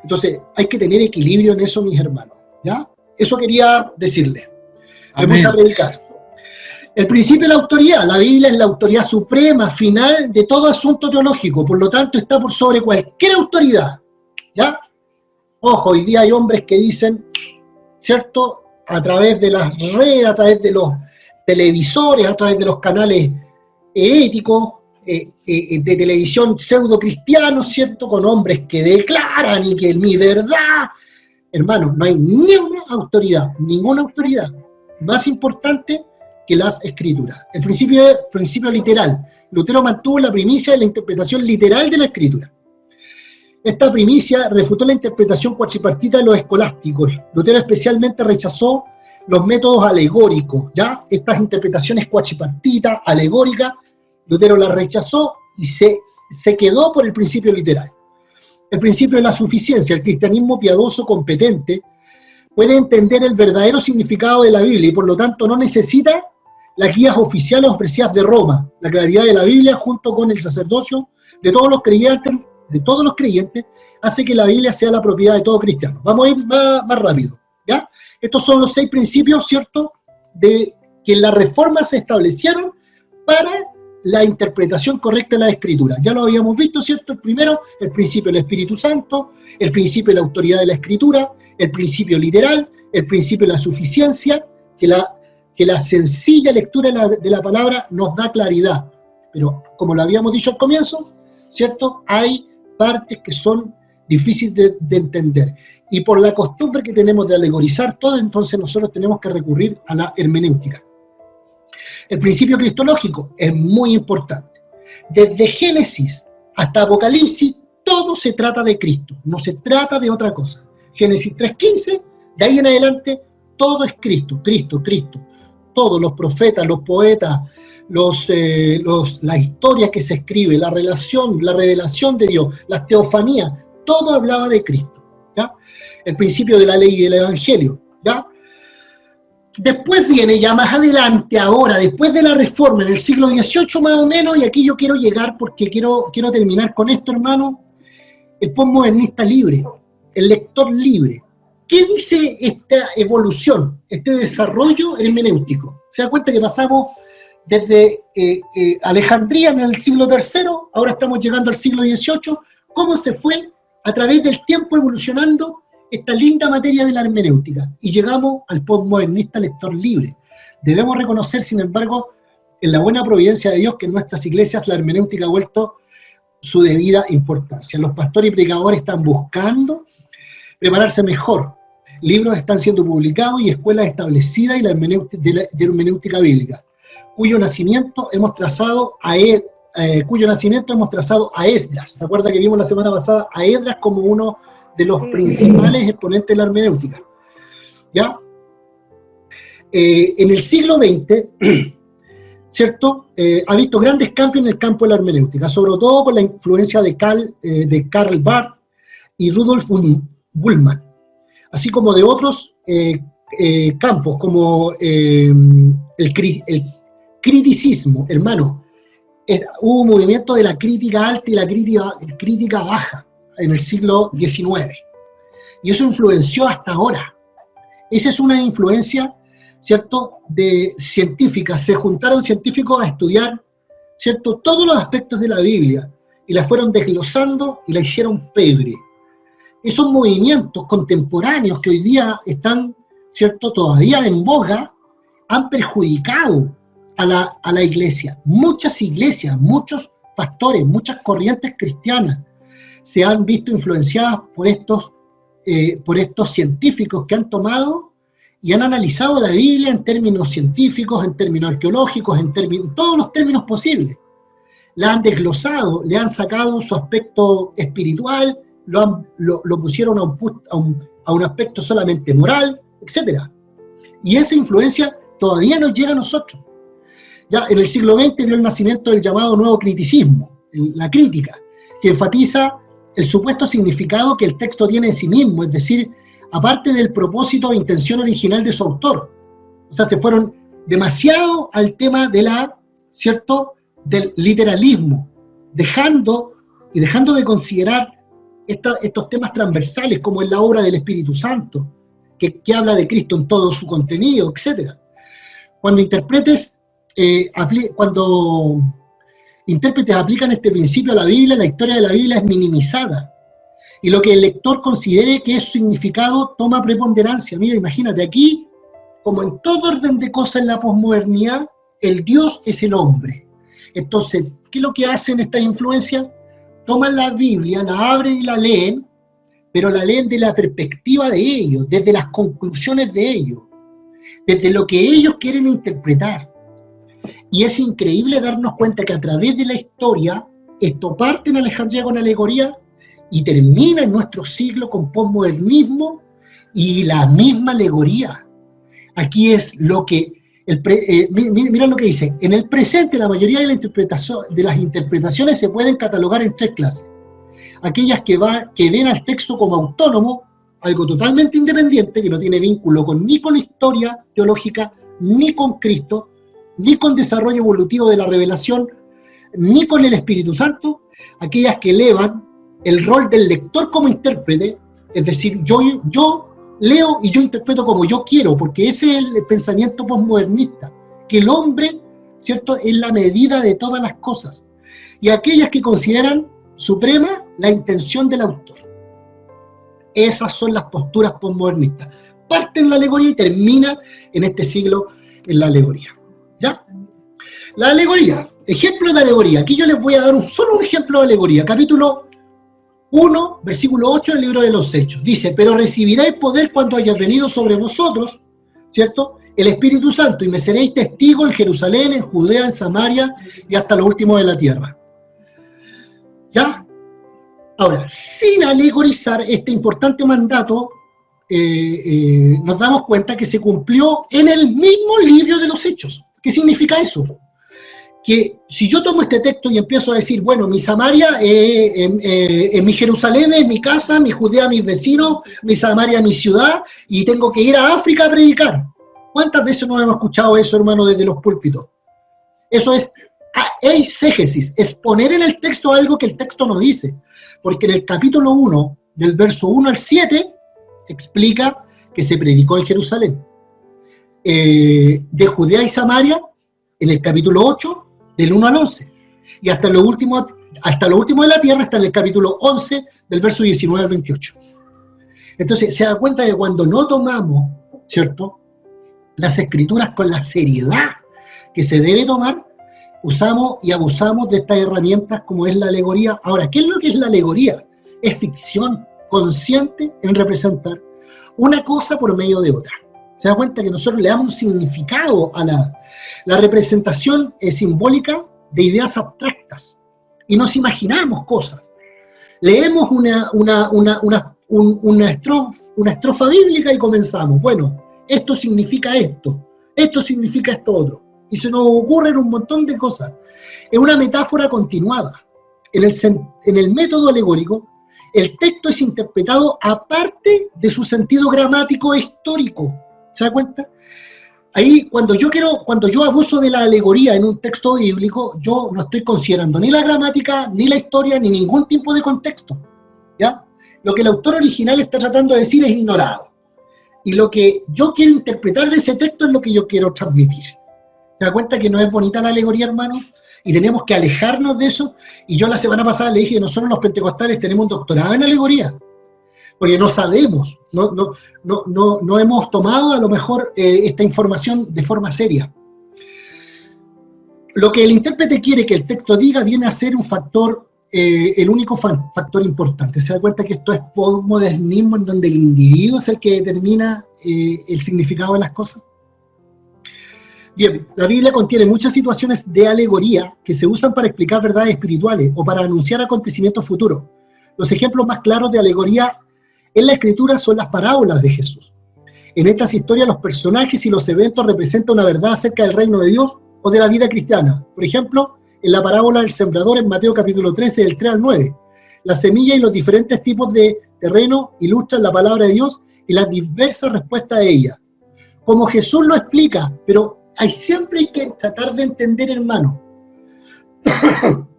Entonces, hay que tener equilibrio en eso, mis hermanos, ¿ya? Eso quería decirles. Vamos a predicar. El principio de la autoridad. La Biblia es la autoridad suprema, final de todo asunto teológico, por lo tanto está por sobre cualquier autoridad, ¿ya? Ojo, hoy día hay hombres que dicen, ¿cierto?, a través de las redes, a través de los televisores, a través de los canales heréticos, de televisión pseudo-cristianos, ¿cierto?, con hombres que declaran y que mi verdad, hermanos, no hay ninguna autoridad más importante que las Escrituras. El principio literal. Lutero mantuvo la primicia de la interpretación literal de la Escritura. Esta primicia refutó la interpretación cuatripartita de los escolásticos. Lutero especialmente rechazó los métodos alegóricos, ¿ya? Estas interpretaciones cuatripartitas, alegóricas, Lutero las rechazó y se quedó por el principio literal. El principio de la suficiencia. El cristianismo piadoso competente puede entender el verdadero significado de la Biblia y por lo tanto no necesita las guías oficiales ofrecidas de Roma, la claridad de la Biblia junto con el sacerdocio de todos los creyentes, hace que la Biblia sea la propiedad de todo cristiano. Vamos a ir más rápido, ¿ya? Estos son los 6 principios, ¿cierto?, de que en la Reforma se establecieron para la interpretación correcta de la Escritura. Ya lo habíamos visto, ¿cierto? El primero, el principio del Espíritu Santo, el principio de la autoridad de la Escritura, el principio literal, el principio de la suficiencia, que la sencilla lectura de la palabra nos da claridad. Pero, como lo habíamos dicho al comienzo, ¿cierto?, hay partes que son difíciles de entender. Y por la costumbre que tenemos de alegorizar todo, entonces nosotros tenemos que recurrir a la hermenéutica. El principio cristológico es muy importante. Desde Génesis hasta Apocalipsis, todo se trata de Cristo, no se trata de otra cosa. Génesis 3:15, de ahí en adelante, todo es Cristo, Cristo, Cristo. Todos los profetas, los poetas, las historias que se escriben, la revelación de Dios, las teofanías, todo hablaba de Cristo, ¿ya? El principio de la ley y del evangelio, ¿ya? Después viene ya más adelante, ahora, después de la Reforma, en el siglo XVIII más o menos, y aquí yo quiero llegar porque quiero terminar con esto, hermano, el postmodernista libre, el lector libre. ¿Qué dice esta evolución, este desarrollo hermenéutico? Se da cuenta que pasamos desde Alejandría en el siglo III, ahora estamos llegando al siglo XVIII, cómo se fue a través del tiempo evolucionando esta linda materia de la hermenéutica, y llegamos al postmodernista lector libre. Debemos reconocer, sin embargo, en la buena providencia de Dios, que en nuestras iglesias la hermenéutica ha vuelto su debida importancia. Los pastores y predicadores están buscando prepararse mejor. Libros están siendo publicados y escuelas establecidas y de hermenéutica bíblica, cuyo nacimiento hemos trazado a Esdras. ¿Se acuerda que vimos la semana pasada a Esdras como uno de los principales exponentes de la hermenéutica? ¿Ya? En el siglo XX, ¿cierto?, ha visto grandes cambios en el campo de la hermenéutica, sobre todo por la influencia de Karl Barth y Rudolf Bultmann, así como de otros campos, como el criticismo, hermano. Hubo un movimiento de la crítica alta y la crítica baja en el siglo XIX, y eso influenció hasta ahora. Esa es una influencia, ¿cierto?, de científicas. Se juntaron científicos a estudiar, ¿cierto?, todos los aspectos de la Biblia, y la fueron desglosando y la hicieron pebre. Esos movimientos contemporáneos que hoy día están, ¿cierto?, todavía en boga, han perjudicado a la iglesia. Muchas iglesias, muchos pastores, muchas corrientes cristianas se han visto influenciadas por estos científicos que han tomado y han analizado la Biblia en términos científicos, en términos arqueológicos, en todos los términos posibles. La han desglosado, le han sacado su aspecto espiritual, lo pusieron a un aspecto solamente moral, etc. Y esa influencia todavía nos llega a nosotros. Ya en el siglo XX vio el nacimiento del llamado nuevo criticismo, la crítica, que enfatiza el supuesto significado que el texto tiene en sí mismo, es decir, aparte del propósito e intención original de su autor. O sea, se fueron demasiado al tema de del literalismo, dejando de considerar estos temas transversales, como es la obra del Espíritu Santo, que habla de Cristo en todo su contenido, etc. Cuando intérpretes aplican este principio a la Biblia, la historia de la Biblia es minimizada, y lo que el lector considere que es significado toma preponderancia. Mira, imagínate, aquí, como en todo orden de cosas en la posmodernidad, el Dios es el hombre. Entonces, ¿qué es lo que hacen estas influencias? Toman la Biblia, la abren y la leen, pero la leen de la perspectiva de ellos, desde las conclusiones de ellos, desde lo que ellos quieren interpretar. Y es increíble darnos cuenta que a través de la historia, esto parte en Alejandría con alegoría y termina en nuestro siglo con posmodernismo y la misma alegoría. Aquí es lo que, mira lo que dice, en el presente la mayoría de las interpretaciones se pueden catalogar en 3 clases. Aquellas que ven al texto como autónomo, algo totalmente independiente, que no tiene vínculo ni con la historia teológica, ni con Cristo, ni con desarrollo evolutivo de la revelación, ni con el Espíritu Santo, aquellas que elevan el rol del lector como intérprete, es decir, yo leo y yo interpreto como yo quiero, porque ese es el pensamiento posmodernista, que el hombre, ¿cierto?, es la medida de todas las cosas, y aquellas que consideran suprema la intención del autor. Esas son las posturas posmodernistas. Parte en la alegoría y termina en este siglo en la alegoría. ¿Ya? La alegoría, ejemplo de alegoría. Aquí yo les voy a dar solo un ejemplo de alegoría. Capítulo 1, versículo 8 del libro de los Hechos. Dice, pero recibiréis poder cuando haya venido sobre vosotros, ¿cierto?, el Espíritu Santo, y me seréis testigos en Jerusalén, en Judea, en Samaria y hasta lo último de la tierra. ¿Ya? Ahora, sin alegorizar este importante mandato, nos damos cuenta que se cumplió en el mismo libro de los Hechos. ¿Qué significa eso? Que si yo tomo este texto y empiezo a decir, bueno, mi Samaria, mi Jerusalén es mi casa, mi Judea mis vecinos, mi Samaria mi ciudad, y tengo que ir a África a predicar. ¿Cuántas veces nos hemos escuchado eso, hermano, desde los púlpitos? Eso es eisegesis, es poner en el texto algo que el texto no dice. Porque en el capítulo 1, del verso 1 al 7, explica que se predicó en Jerusalén. De Judea y Samaria, en el capítulo 8, del 1 al 11. Y hasta lo último de la tierra está en el capítulo 11, del verso 19 al 28. Entonces, se da cuenta de cuando no tomamos, ¿cierto?, las escrituras con la seriedad que se debe tomar, usamos y abusamos de estas herramientas como es la alegoría. Ahora, ¿qué es lo que es la alegoría? Es ficción consciente en representar una cosa por medio de otra. Se da cuenta que nosotros le damos un significado a la representación simbólica de ideas abstractas y nos imaginamos cosas. Leemos una estrofa bíblica y comenzamos. Bueno, esto significa esto significa esto otro. Y se nos ocurren un montón de cosas. Es una metáfora continuada. En el método alegórico, el texto es interpretado aparte de su sentido gramático e histórico. ¿Se da cuenta? Ahí, cuando yo abuso de la alegoría en un texto bíblico, yo no estoy considerando ni la gramática, ni la historia, ni ningún tipo de contexto. ¿Ya? Lo que el autor original está tratando de decir es ignorado. Y lo que yo quiero interpretar de ese texto es lo que yo quiero transmitir. ¿Se da cuenta que no es bonita la alegoría, hermano? Y tenemos que alejarnos de eso. Y yo la semana pasada le dije que nosotros los pentecostales tenemos un doctorado en alegoría. Porque no sabemos, no hemos tomado a lo mejor esta información de forma seria. Lo que el intérprete quiere que el texto diga viene a ser un factor, el único factor importante. Se da cuenta que esto es postmodernismo en donde el individuo es el que determina el significado de las cosas. Bien, la Biblia contiene muchas situaciones de alegoría que se usan para explicar verdades espirituales o para anunciar acontecimientos futuros. Los ejemplos más claros de alegoría en la Escritura son las parábolas de Jesús. En estas historias los personajes y los eventos representan una verdad acerca del reino de Dios o de la vida cristiana. Por ejemplo, en la parábola del sembrador en Mateo capítulo 13, del 3 al 9. La semilla y los diferentes tipos de terreno ilustran la palabra de Dios y las diversas respuestas a ella. Como Jesús lo explica, pero siempre hay que tratar de entender, hermano,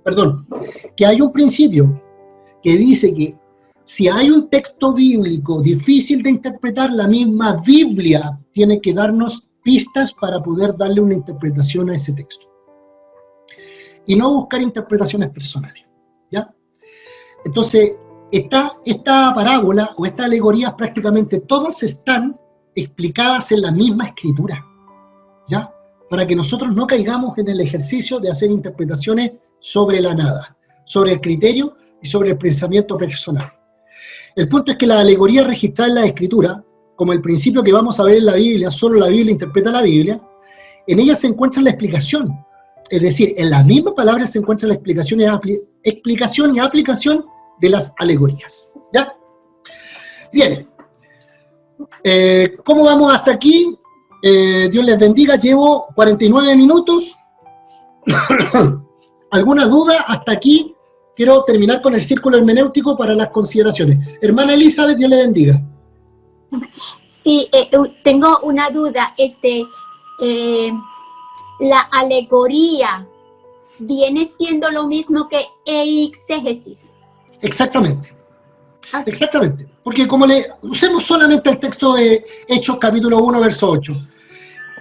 perdón, que hay un principio que dice que si hay un texto bíblico difícil de interpretar, la misma Biblia tiene que darnos pistas para poder darle una interpretación a ese texto. Y no buscar interpretaciones personales, ¿ya? Entonces, esta parábola o esta alegoría prácticamente todas están explicadas en la misma escritura, ¿ya? Para que nosotros no caigamos en el ejercicio de hacer interpretaciones sobre la nada, sobre el criterio y sobre el pensamiento personal. El punto es que la alegoría registrada en la Escritura, como el principio que vamos a ver en la Biblia, solo la Biblia interpreta la Biblia, en ella se encuentra la explicación. Es decir, en la misma palabra se encuentra la explicación y aplicación de las alegorías. ¿Ya? Bien. ¿Cómo vamos hasta aquí? Dios les bendiga, llevo 49 minutos. ¿Alguna duda hasta aquí? Quiero terminar con el círculo hermenéutico para las consideraciones. Hermana Elizabeth, Dios le bendiga.
Sí, tengo una duda. la alegoría viene siendo lo mismo que exégesis.
Exactamente. Exactamente. Porque como usemos solamente el texto de Hechos capítulo 1, verso 8,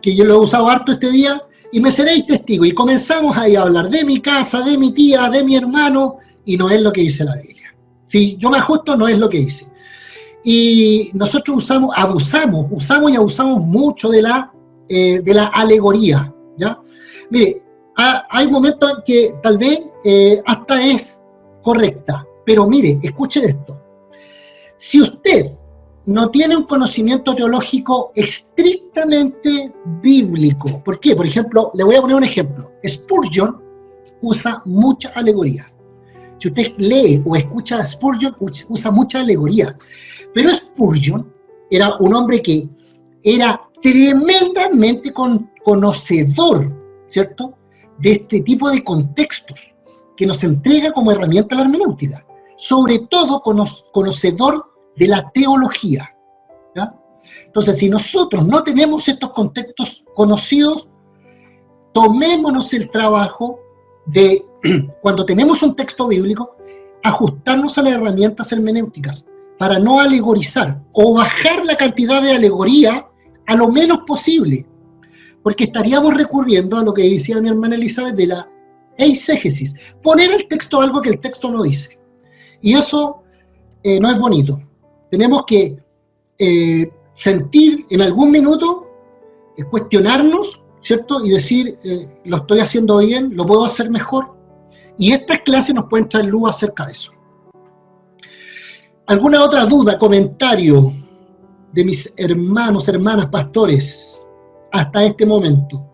que yo lo he usado harto este día, y me seréis testigos. Y comenzamos ahí a hablar de mi casa, de mi tía, de mi hermano, y no es lo que dice la Biblia. Si yo me ajusto, no es lo que dice. Y nosotros usamos y abusamos mucho de la alegoría, ¿ya? Mire, hay momentos en que tal vez hasta es correcta, pero mire, escuchen esto. Si usted no tiene un conocimiento teológico estrictamente bíblico, ¿por qué? Por ejemplo, le voy a poner un ejemplo. Spurgeon usa mucha alegoría. Si usted lee o escucha a Spurgeon, usa mucha alegoría. Pero Spurgeon era un hombre que era tremendamente conocedor, ¿cierto?, de este tipo de contextos que nos entrega como herramienta la hermenéutica. Sobre todo conocedor de la teología, ¿ya? Entonces, si nosotros no tenemos estos contextos conocidos, tomémonos el trabajo de, cuando tenemos un texto bíblico, ajustarnos a las herramientas hermenéuticas para no alegorizar o bajar la cantidad de alegoría a lo menos posible, porque estaríamos recurriendo a lo que decía mi hermana Elizabeth de la eisegesis, poner al texto algo que el texto no dice. Y eso no es bonito. Tenemos que sentir en algún minuto, cuestionarnos, ¿cierto? Y decir, lo estoy haciendo bien, lo puedo hacer mejor. Y estas clases nos pueden traer luz acerca de eso. ¿Alguna otra duda, comentario de mis hermanos, hermanas, pastores, hasta este momento?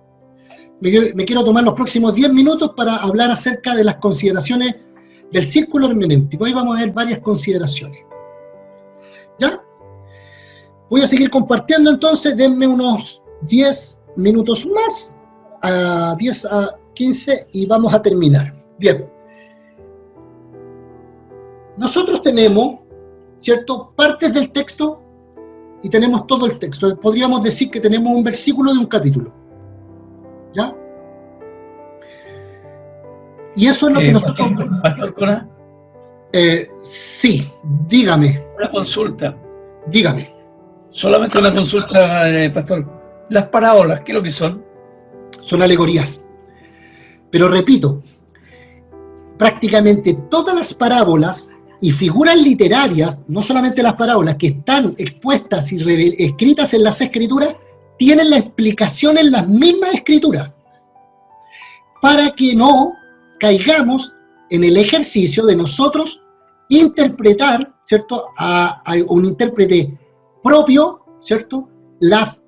Me quiero tomar los próximos 10 minutos para hablar acerca de las consideraciones del círculo hermenéutico. Hoy vamos a ver varias consideraciones. ¿Ya? Voy a seguir compartiendo entonces, denme unos 10 minutos más, a 10 a 15 y vamos a terminar. Bien. Nosotros tenemos, ¿cierto?, partes del texto y tenemos todo el texto. Podríamos decir que tenemos un versículo de un capítulo. ¿Ya? Y eso es lo que nosotros...
Pastor Cora.
Sí, dígame.
Una consulta.
Dígame.
Solamente una consulta, Pastor. Las parábolas, ¿qué es lo que son?
Son alegorías. Pero repito, prácticamente todas las parábolas y figuras literarias, no solamente las parábolas, que están expuestas y escritas en las escrituras, tienen la explicación en las mismas escrituras, para que no caigamos en el ejercicio de nosotros interpretar, ¿cierto?, a un intérprete propio, ¿cierto?, las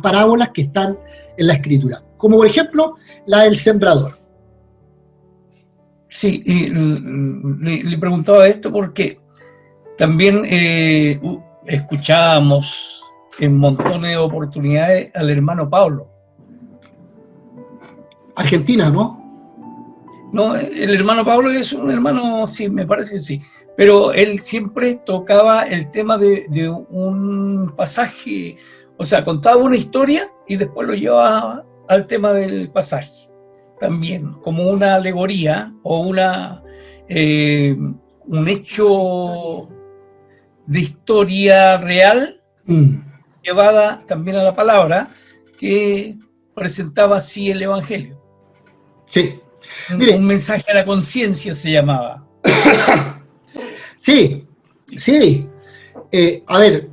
parábolas que están en la escritura, como por ejemplo la del sembrador.
Sí, y le preguntaba esto porque también escuchábamos en montones de oportunidades al hermano Pablo.
Argentina, ¿no?
No, el hermano Pablo es un hermano, sí, me parece que sí, pero él siempre tocaba el tema de un pasaje, o sea, contaba una historia y después lo llevaba al tema del pasaje, también, como una alegoría o un hecho de historia real, llevada también a la palabra, que presentaba así el Evangelio.
Sí.
Mire, un mensaje a la conciencia se llamaba.
Sí, sí. A ver,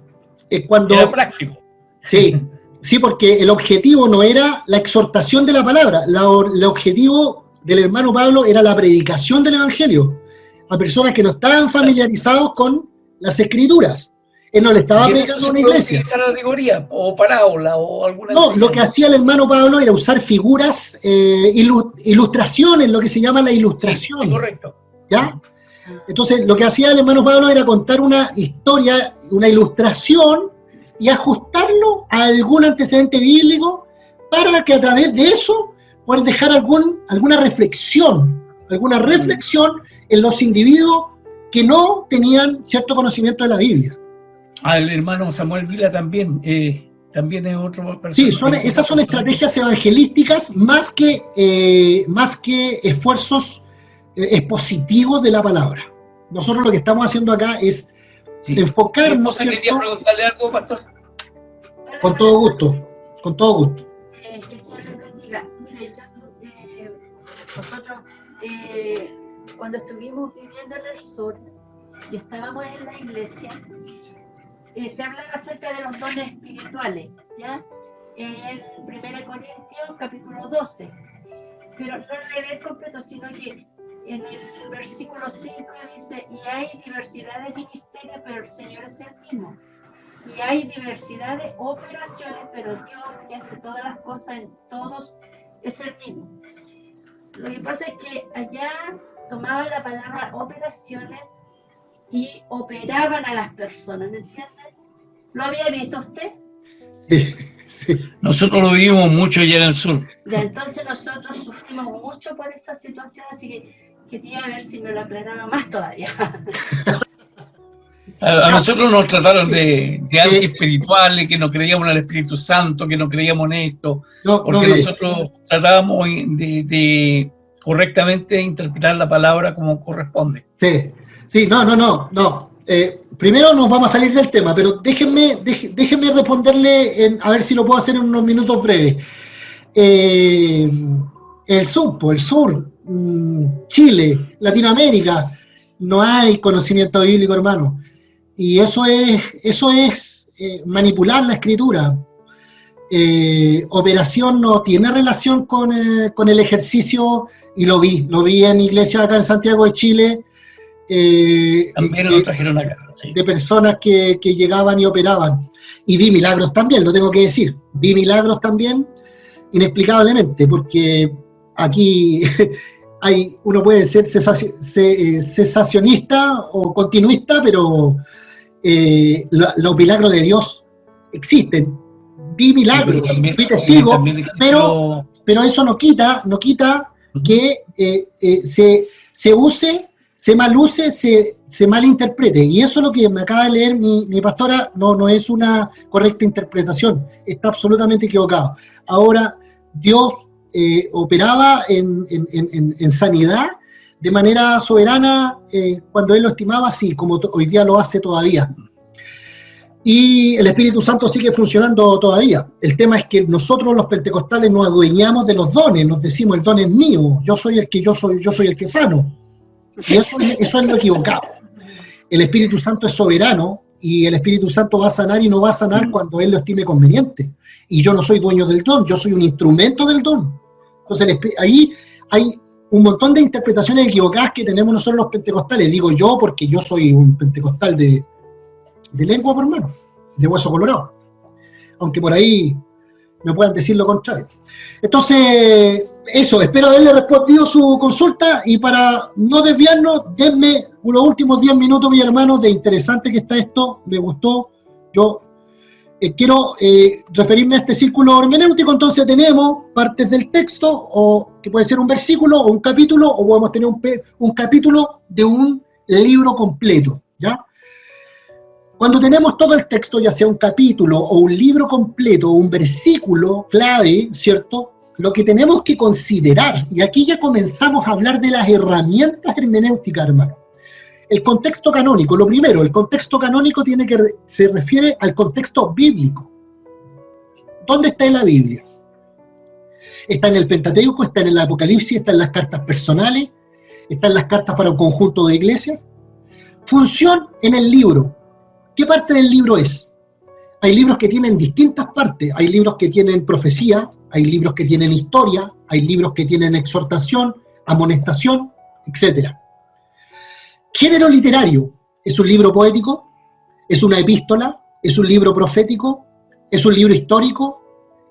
cuando...
Era práctico.
Sí, sí, porque el objetivo no era la exhortación de la palabra, el objetivo del hermano Pablo era la predicación del Evangelio a personas que no estaban familiarizados con las escrituras. Él no le estaba predicando a una iglesia.
¿Utilizar alegoría o parábola o alguna?
No, lo que hacía el hermano Pablo era usar figuras, ilustraciones, lo que se llama la ilustración.
Sí, correcto.
¿Ya? Entonces, lo que hacía el hermano Pablo era contar una historia, una ilustración, y ajustarlo a algún antecedente bíblico para que a través de eso puedan dejar alguna reflexión en los individuos que no tenían cierto conocimiento de la Biblia.
El hermano Samuel Vila también también es otro
Sí,
personaje.
esas son estrategias evangelísticas más que esfuerzos expositivos de la palabra. Nosotros lo que estamos haciendo acá es
Sí.
enfocarnos,
¿Quería
¿cierto?
preguntarle algo, pastor?
Con todo gusto, con todo gusto.
Que el Señor les bendiga. Mire, nosotros cuando estuvimos viviendo en el sur y estábamos en la iglesia, se hablaba acerca de los dones espirituales, ¿ya? En 1 Corintios capítulo 12, pero no lo leer completo, sino que en el versículo 5 dice, y hay diversidad de ministerios, pero el Señor es el mismo. Y hay diversidad de operaciones, pero Dios que hace todas las cosas en todos es el mismo. Lo que pasa es que allá tomaban la palabra operaciones y operaban a las personas, ¿me entiende? ¿Lo había visto usted?
Sí, sí.
Nosotros lo vivimos mucho allá en el sur.
Ya, entonces nosotros sufrimos mucho por esa situación, así que quería ver si me lo aclaraba más todavía.
A nosotros nos trataron de anti-espirituales, que no creíamos en el Espíritu Santo, que no creíamos en esto, porque nosotros tratábamos de correctamente interpretar la palabra como corresponde.
Sí, sí, no. Primero nos vamos a salir del tema, pero déjenme responderle, a ver si lo puedo hacer en unos minutos breves. El sur, Chile, Latinoamérica, no hay conocimiento bíblico, hermano. Y eso es manipular la escritura. Operación no tiene relación con el ejercicio, y lo vi en iglesias acá en Santiago de Chile.
También nos trajeron acá. Sí.
De personas que llegaban y operaban. Y vi milagros también, lo tengo que decir. Vi milagros también, inexplicablemente, porque aquí uno puede ser cesacionista o continuista, pero los milagros de Dios existen. Vi milagros,
Sí,
fui testigo, pero eso no quita que se use, se maluse, se malinterprete. Y eso es lo que me acaba de leer mi pastora, no es una correcta interpretación, está absolutamente equivocado. Ahora, Dios operaba en sanidad de manera soberana cuando Él lo estimaba, así como hoy día lo hace todavía. Y el Espíritu Santo sigue funcionando todavía. El tema es que nosotros los pentecostales nos adueñamos de los dones, nos decimos el don es mío, yo soy el que sano. Y eso es lo equivocado. El Espíritu Santo es soberano y el Espíritu Santo va a sanar y no va a sanar cuando Él lo estime conveniente. Y yo no soy dueño del don, yo soy un instrumento del don. Entonces ahí hay un montón de interpretaciones equivocadas que tenemos nosotros los pentecostales. Digo yo porque yo soy un pentecostal de lengua, por hermano, de hueso colorado. Aunque por ahí me puedan decir lo contrario. Entonces, eso, espero haberle respondido su consulta, y para no desviarnos, denme los últimos 10 minutos, mi hermano, de interesante que está esto, me gustó. Yo quiero referirme a este círculo hermenéutico. Entonces tenemos partes del texto, o que puede ser un versículo o un capítulo, o podemos tener un capítulo de un libro completo, ¿ya? Cuando tenemos todo el texto, ya sea un capítulo o un libro completo o un versículo clave, ¿cierto? Lo que tenemos que considerar, y aquí ya comenzamos a hablar de las herramientas hermenéuticas, hermano. El contexto canónico, lo primero, el contexto canónico se refiere al contexto bíblico. ¿Dónde está en la Biblia? Está en el Pentateuco, está en el Apocalipsis, está en las cartas personales, está en las cartas para un conjunto de iglesias. Función en el libro. ¿Qué parte del libro es? Hay libros que tienen distintas partes, hay libros que tienen profecía, hay libros que tienen historia, hay libros que tienen exhortación, amonestación, etc. Género literario, ¿es un libro poético? ¿Es una epístola? ¿Es un libro profético? ¿Es un libro histórico?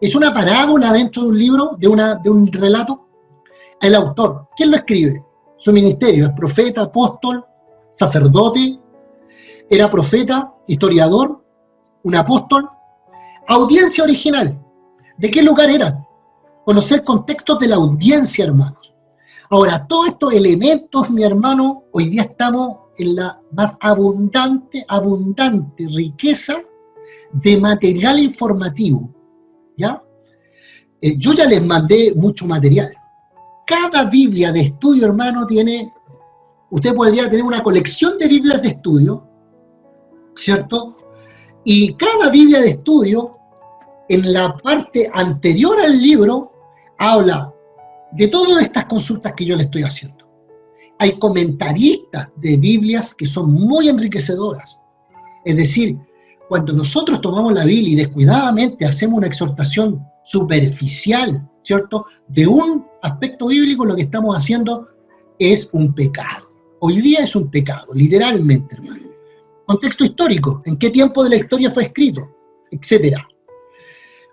¿Es una parábola dentro de un libro, de un relato? El autor, ¿quién lo escribe? Su ministerio, ¿es profeta, apóstol, sacerdote? ¿Era profeta, historiador, un apóstol? Audiencia original, ¿de qué lugar era? Conocer contextos de la audiencia, hermanos. Ahora, todos estos elementos, mi hermano, hoy día estamos en la más abundante riqueza de material informativo, ¿ya? Yo ya les mandé mucho material. Cada Biblia de estudio, hermano, usted podría tener una colección de Biblias de estudio, ¿cierto? Y cada Biblia de estudio, en la parte anterior al libro, habla de todas estas consultas que yo le estoy haciendo. Hay comentaristas de Biblias que son muy enriquecedoras. Es decir, cuando nosotros tomamos la Biblia y descuidadamente hacemos una exhortación superficial, ¿cierto?, de un aspecto bíblico, lo que estamos haciendo es un pecado. Hoy día es un pecado, literalmente, hermano. Contexto histórico, en qué tiempo de la historia fue escrito, etcétera.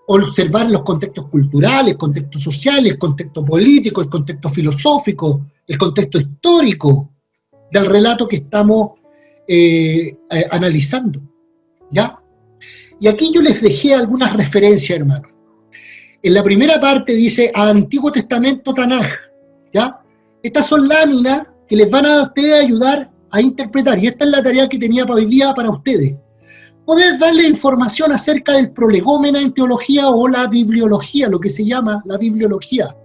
Observar los contextos culturales, el contexto social, el contexto político, el contexto filosófico, el contexto histórico del relato que estamos analizando, ¿ya? Y aquí yo les dejé algunas referencias, hermano. En la primera parte dice Antiguo Testamento Tanaj, ¿ya? Estas son láminas que les van a ustedes ayudar a interpretar, y esta es la tarea que tenía para hoy día para ustedes. Poder darle información acerca del prolegómena en teología o la bibliología, lo que se llama la bibliología.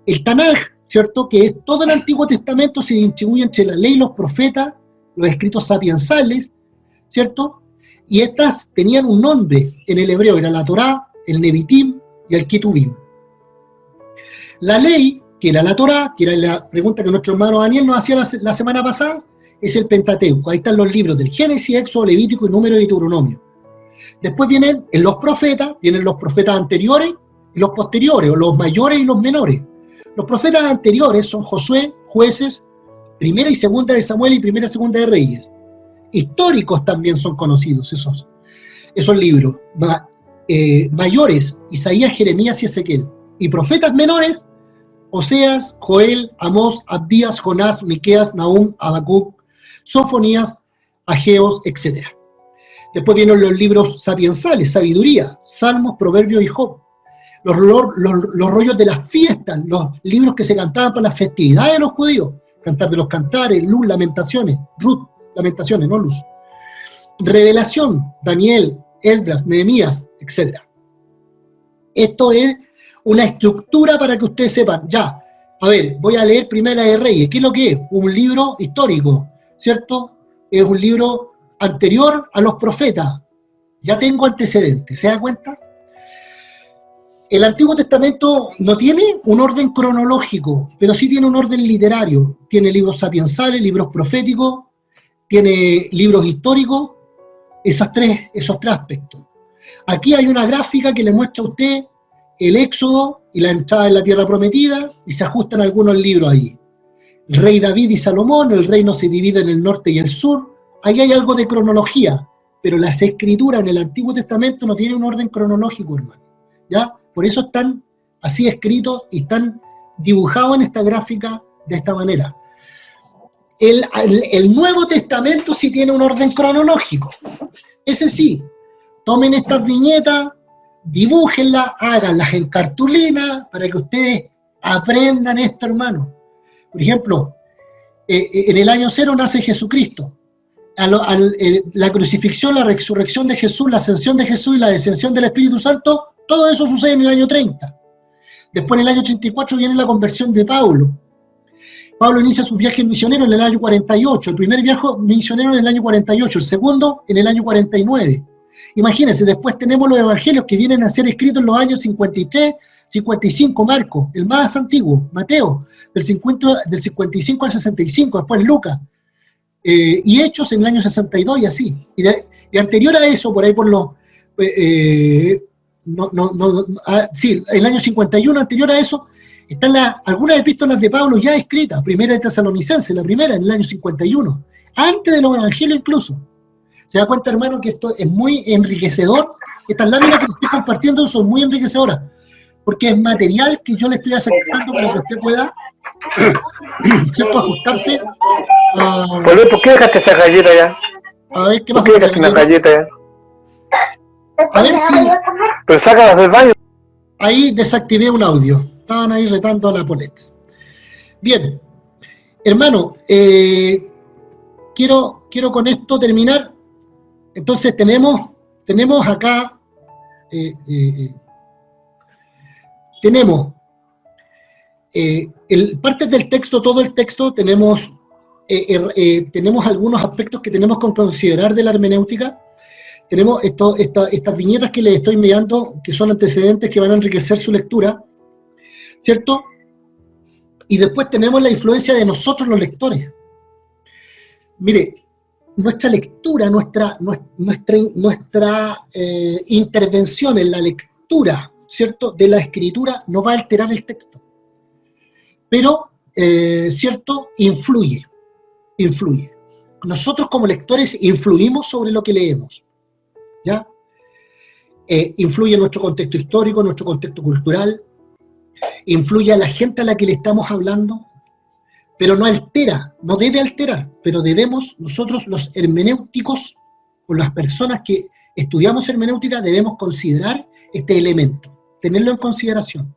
El Tanaj, ¿cierto?, que es todo el Antiguo Testamento, se distribuye entre la ley y los profetas, los escritos sapiensales, ¿cierto? Y estas tenían un nombre en el hebreo, era la Torá, el Nevitim y el Ketubim. La ley, que era la Torá, que era la pregunta que nuestro hermano Daniel nos hacía la semana pasada, es el Pentateuco. Ahí están los libros del Génesis, Éxodo, Levítico y Número y Deuteronomio. Después vienen los profetas anteriores y los posteriores, o los mayores y los menores. Los profetas anteriores son Josué, Jueces, Primera y Segunda de Samuel y Primera y Segunda de Reyes. Históricos también son conocidos esos libros. Mayores, Isaías, Jeremías y Ezequiel. Y profetas menores, Oseas, Joel, Amós, Abdías, Jonás, Miqueas, Nahum, Habacuc, Sofonías, Ageos, etc. Después vienen los libros sapiensales, Sabiduría, Salmos, Proverbios y Job. Los rollos de las fiestas, los libros que se cantaban para las festividades de los judíos, Cantar de los Cantares, Luz, Lamentaciones, Ruth, Lamentaciones, no Luz. Revelación, Daniel, Esdras, Nehemías, etc. Esto es una estructura para que ustedes sepan, ya, a ver, voy a leer Primera de Reyes. ¿Qué es lo que es? Un libro histórico, ¿cierto? Es un libro anterior a los profetas. Ya tengo antecedentes, ¿se da cuenta? El Antiguo Testamento no tiene un orden cronológico, pero sí tiene un orden literario. Tiene libros sapiensales, libros proféticos, tiene libros históricos, esos tres aspectos. Aquí hay una gráfica que le muestra a usted el Éxodo y la entrada en la tierra prometida, y se ajustan algunos libros ahí. El rey David y Salomón, el reino se divide en el norte y el sur. Ahí hay algo de cronología, pero las escrituras en el Antiguo Testamento no tienen un orden cronológico, hermano, ¿ya? Por eso están así escritos y están dibujados en esta gráfica de esta manera. El Nuevo Testamento sí tiene un orden cronológico. Ese sí, tomen estas viñetas, dibújenlas, háganlas en cartulina para que ustedes aprendan esto, hermano. Por ejemplo, en el año 0 nace Jesucristo. La crucifixión, la resurrección de Jesús, la ascensión de Jesús y la descensión del Espíritu Santo, todo eso sucede en el año 30. Después, en el año 34, viene la conversión de Pablo. Pablo inicia sus viajes misioneros en el año 48, el primer viaje misionero en el año 48, el segundo en el año 49. Imagínense, después tenemos los evangelios que vienen a ser escritos en los años 53, 55, Marcos, el más antiguo, Mateo, del 55 al 65, después Lucas, y Hechos en el año 62 y así. Y anterior a eso, por ahí por los... el año 51, anterior a eso, están algunas epístolas de Pablo ya escritas, Primera de Tesalonicenses, la primera en el año 51, antes de los evangelios incluso. ¿Se da cuenta, hermano, que esto es muy enriquecedor? Estas láminas que estoy compartiendo son muy enriquecedoras, porque es material que yo le estoy aceptando para que usted pueda, ¿cierto?, ajustarse a...
¿Por qué dejaste esa galleta ya?
A ver, ¿qué
¿Por
pasa?
qué dejaste una galleta ya?
A ver si...
Pero sácalas del baño.
Ahí desactivé un audio. Estaban ahí retando a la Polette. Bien. Hermano, quiero con esto terminar. Entonces tenemos tenemos acá, tenemos partes del texto, todo el texto, tenemos algunos aspectos que tenemos que considerar de la hermenéutica. Tenemos estas viñetas que les estoy enviando, que son antecedentes que van a enriquecer su lectura, ¿cierto? Y después tenemos la influencia de nosotros los lectores. Mire, nuestra lectura, nuestra intervención en la lectura, ¿cierto?, de la escritura no va a alterar el texto. Pero, ¿cierto?, influye. Nosotros como lectores influimos sobre lo que leemos, ¿ya? Influye en nuestro contexto histórico, nuestro contexto cultural, influye a la gente a la que le estamos hablando, pero no altera, no debe alterar, pero debemos, nosotros los hermenéuticos, o las personas que estudiamos hermenéutica, debemos considerar este elemento, tenerlo en consideración,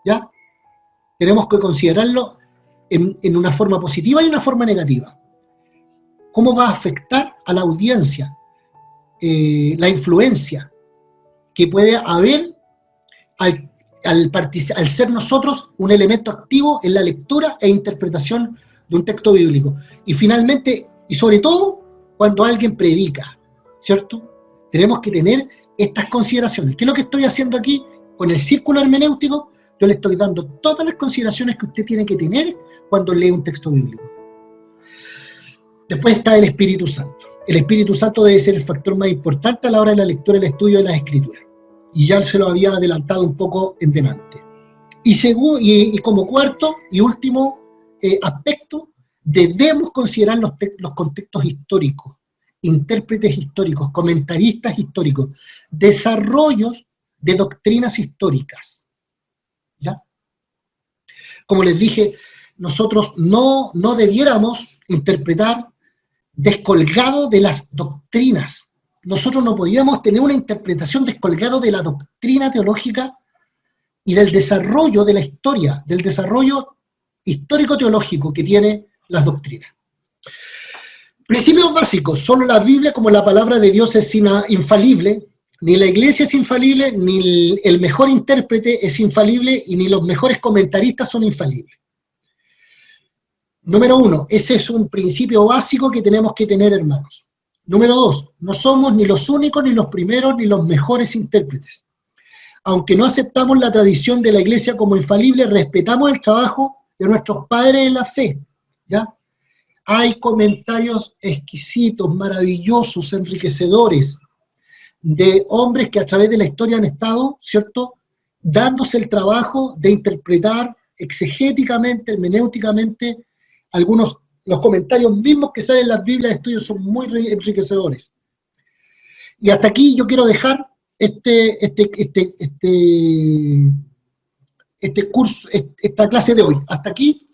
¿ya? Tenemos que considerarlo en una forma positiva y una forma negativa. ¿Cómo va a afectar a la audiencia? La influencia que puede haber al ser nosotros un elemento activo en la lectura e interpretación de un texto bíblico. Y finalmente, y sobre todo, cuando alguien predica, ¿cierto? Tenemos que tener estas consideraciones. ¿Qué es lo que estoy haciendo aquí? Con el círculo hermenéutico, yo le estoy dando todas las consideraciones que usted tiene que tener cuando lee un texto bíblico. Después está el Espíritu Santo. El Espíritu Santo debe ser el factor más importante a la hora de la lectura y el estudio de las Escrituras. Y ya se lo había adelantado un poco en delante. Y como cuarto y último aspecto, debemos considerar los contextos históricos, intérpretes históricos, comentaristas históricos, desarrollos de doctrinas históricas, ¿ya? Como les dije, nosotros no debiéramos interpretar descolgado de las doctrinas. Nosotros no podíamos tener una interpretación descolgado de la doctrina teológica y del desarrollo de la historia, del desarrollo histórico-teológico que tiene las doctrinas. Principios básicos: solo la Biblia como la palabra de Dios es infalible, ni la iglesia es infalible, ni el mejor intérprete es infalible, y ni los mejores comentaristas son infalibles. Número 1, ese es un principio básico que tenemos que tener, hermanos. Número 2, no somos ni los únicos, ni los primeros, ni los mejores intérpretes. Aunque no aceptamos la tradición de la iglesia como infalible, respetamos el trabajo de nuestros padres en la fe, ¿ya? Hay comentarios exquisitos, maravillosos, enriquecedores, de hombres que a través de la historia han estado, ¿cierto?, dándose el trabajo de interpretar exegéticamente, hermenéuticamente, los comentarios mismos que salen en las Biblias de estudio son muy enriquecedores. Y hasta aquí yo quiero dejar curso, esta clase de hoy. Hasta aquí,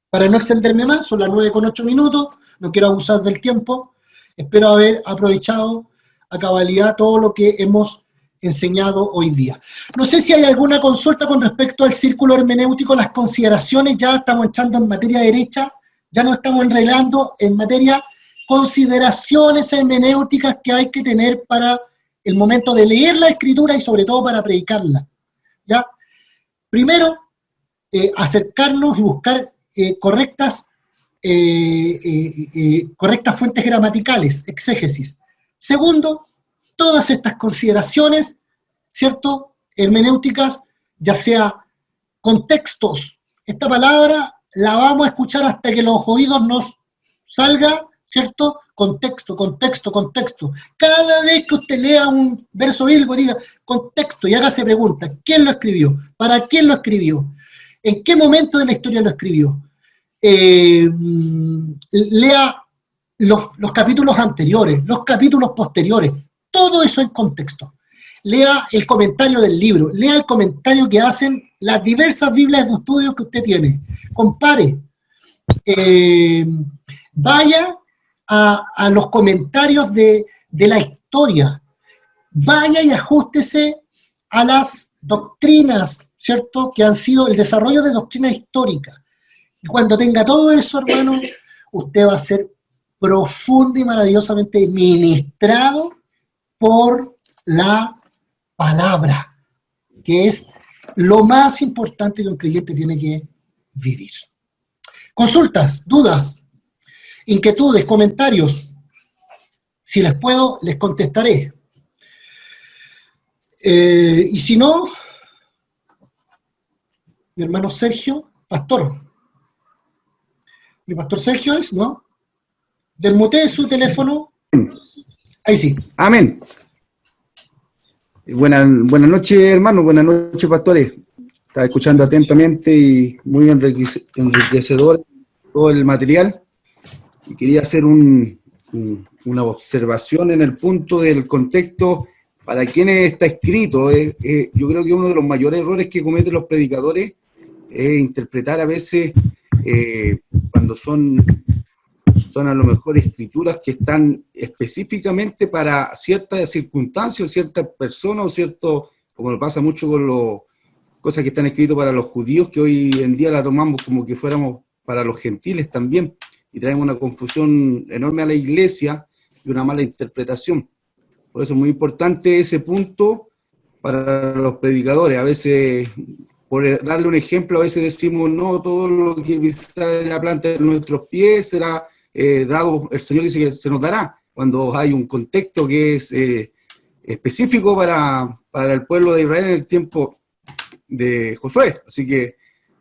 para no extenderme más, son las 9:08, no quiero abusar del tiempo, espero haber aprovechado a cabalidad todo lo que hemos enseñado hoy día. No sé si hay alguna consulta con respecto al círculo hermenéutico, las consideraciones. Ya estamos entrando en materia derecha, ya no estamos enredando en materia consideraciones hermenéuticas que hay que tener para el momento de leer la Escritura y sobre todo para predicarla, ¿ya? Primero, acercarnos y buscar correctas fuentes gramaticales, exégesis. Segundo, todas estas consideraciones, ¿cierto?, hermenéuticas, ya sea contextos. Esta palabra la vamos a escuchar hasta que los oídos nos salga, ¿cierto? Contexto, contexto, contexto. Cada vez que usted lea un verso bíblico, diga contexto y hágase preguntas. ¿Quién lo escribió? ¿Para quién lo escribió? ¿En qué momento de la historia lo escribió? Lea los capítulos anteriores, los capítulos posteriores. Todo eso en contexto. Lea el comentario del libro, lea el comentario que hacen las diversas Biblias de estudio que usted tiene. Compare. Vaya a los comentarios de la historia. Vaya y ajústese a las doctrinas, ¿cierto?, que han sido el desarrollo de doctrinas históricas. Y cuando tenga todo eso, hermano, usted va a ser profundo y maravillosamente ministrado por la palabra, que es lo más importante que un creyente tiene que vivir. Consultas, dudas, inquietudes, comentarios. Si les puedo, les contestaré. Y si no, mi hermano Sergio, pastor. Mi pastor Sergio es, ¿no? Desmutee su teléfono. Ahí sí.
Amén. Buenas noches, hermano. Buenas noches, pastores. Estaba escuchando atentamente y muy enriquecedor todo el material. Y quería hacer una observación en el punto del contexto para quienes está escrito. Yo creo que uno de los mayores errores que cometen los predicadores es interpretar a veces cuando son a lo mejor escrituras que están específicamente para ciertas circunstancias, ciertas personas, o cierto, como lo pasa mucho con las cosas que están escritas para los judíos, que hoy en día la tomamos como que fuéramos para los gentiles también, y traemos una confusión enorme a la iglesia y una mala interpretación. Por eso es muy importante ese punto para los predicadores. A veces, por darle un ejemplo, a veces decimos, no, todo lo que pisar en la planta de nuestros pies será dado, el Señor dice que se nos dará, cuando hay un contexto que es específico para el pueblo de Israel en el tiempo de Josué. Así que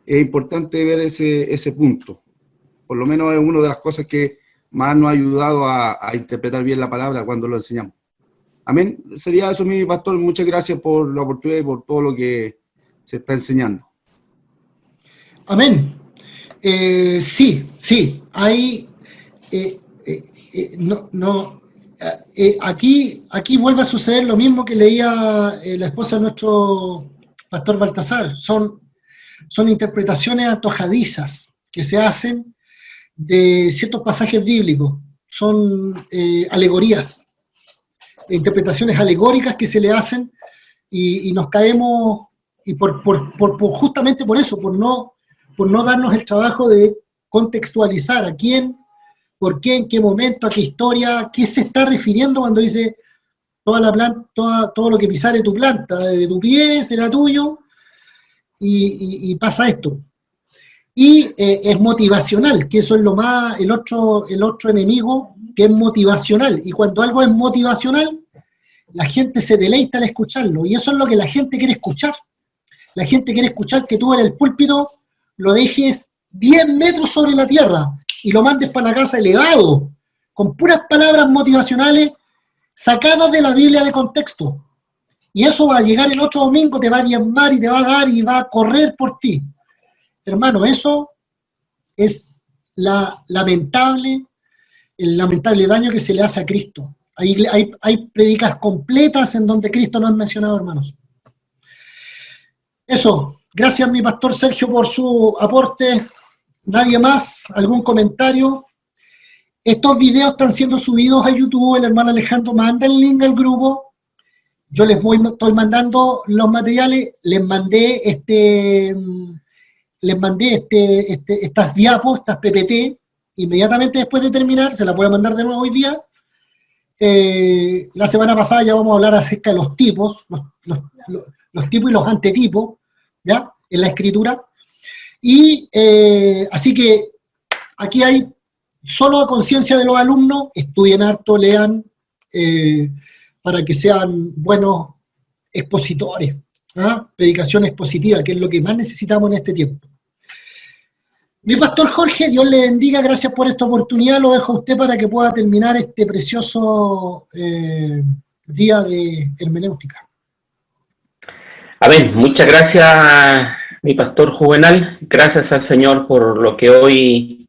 es importante ver ese punto. Por lo menos es una de las cosas que más nos ha ayudado a interpretar bien la palabra cuando lo enseñamos. Amén. Sería eso, mi pastor. Muchas gracias por la oportunidad y por todo lo que se está enseñando.
Amén. Sí, hay... aquí vuelve a suceder lo mismo que leía la esposa de nuestro pastor Baltasar. Son interpretaciones antojadizas que se hacen de ciertos pasajes bíblicos. Son alegorías, interpretaciones alegóricas que se le hacen y nos caemos, y justamente por eso, por no darnos el trabajo de contextualizar a quién, por qué, en qué momento, a qué historia, qué se está refiriendo cuando dice todo lo que pisare tu planta, de tu pie será tuyo, y pasa esto. Y es motivacional, que eso es el otro enemigo, que es motivacional. Y cuando algo es motivacional, la gente se deleita al escucharlo, y eso es lo que la gente quiere escuchar. La gente quiere escuchar que tú en el púlpito lo dejes 10 metros sobre la tierra y lo mandes para la casa elevado, con puras palabras motivacionales sacadas de la Biblia de contexto. Y eso va a llegar el otro domingo, te va a diezmar y te va a dar y va a correr por ti. Hermano, eso es el lamentable daño que se le hace a Cristo. Hay predicas completas en donde Cristo no es mencionado, hermanos. Eso, gracias mi pastor Sergio por su aporte. ¿Nadie más? ¿Algún comentario? Estos videos están siendo subidos a YouTube. El hermano Alejandro manda el link al grupo. Yo estoy mandando los materiales. Les mandé estas diapos, estas PPT, inmediatamente después de terminar. Se las voy a mandar de nuevo hoy día. La semana pasada ya vamos a hablar acerca de los tipos, los tipos y los antetipos, ¿ya? En la escritura. Y así que aquí hay solo a conciencia de los alumnos, estudien harto, lean, para que sean buenos expositores, ¿ah? Predicación expositiva, que es lo que más necesitamos en este tiempo. Mi pastor Jorge, Dios le bendiga, gracias por esta oportunidad, lo dejo a usted para que pueda terminar este precioso día de hermenéutica.
Amén, muchas gracias mi pastor Juvenal, gracias al Señor por lo que hoy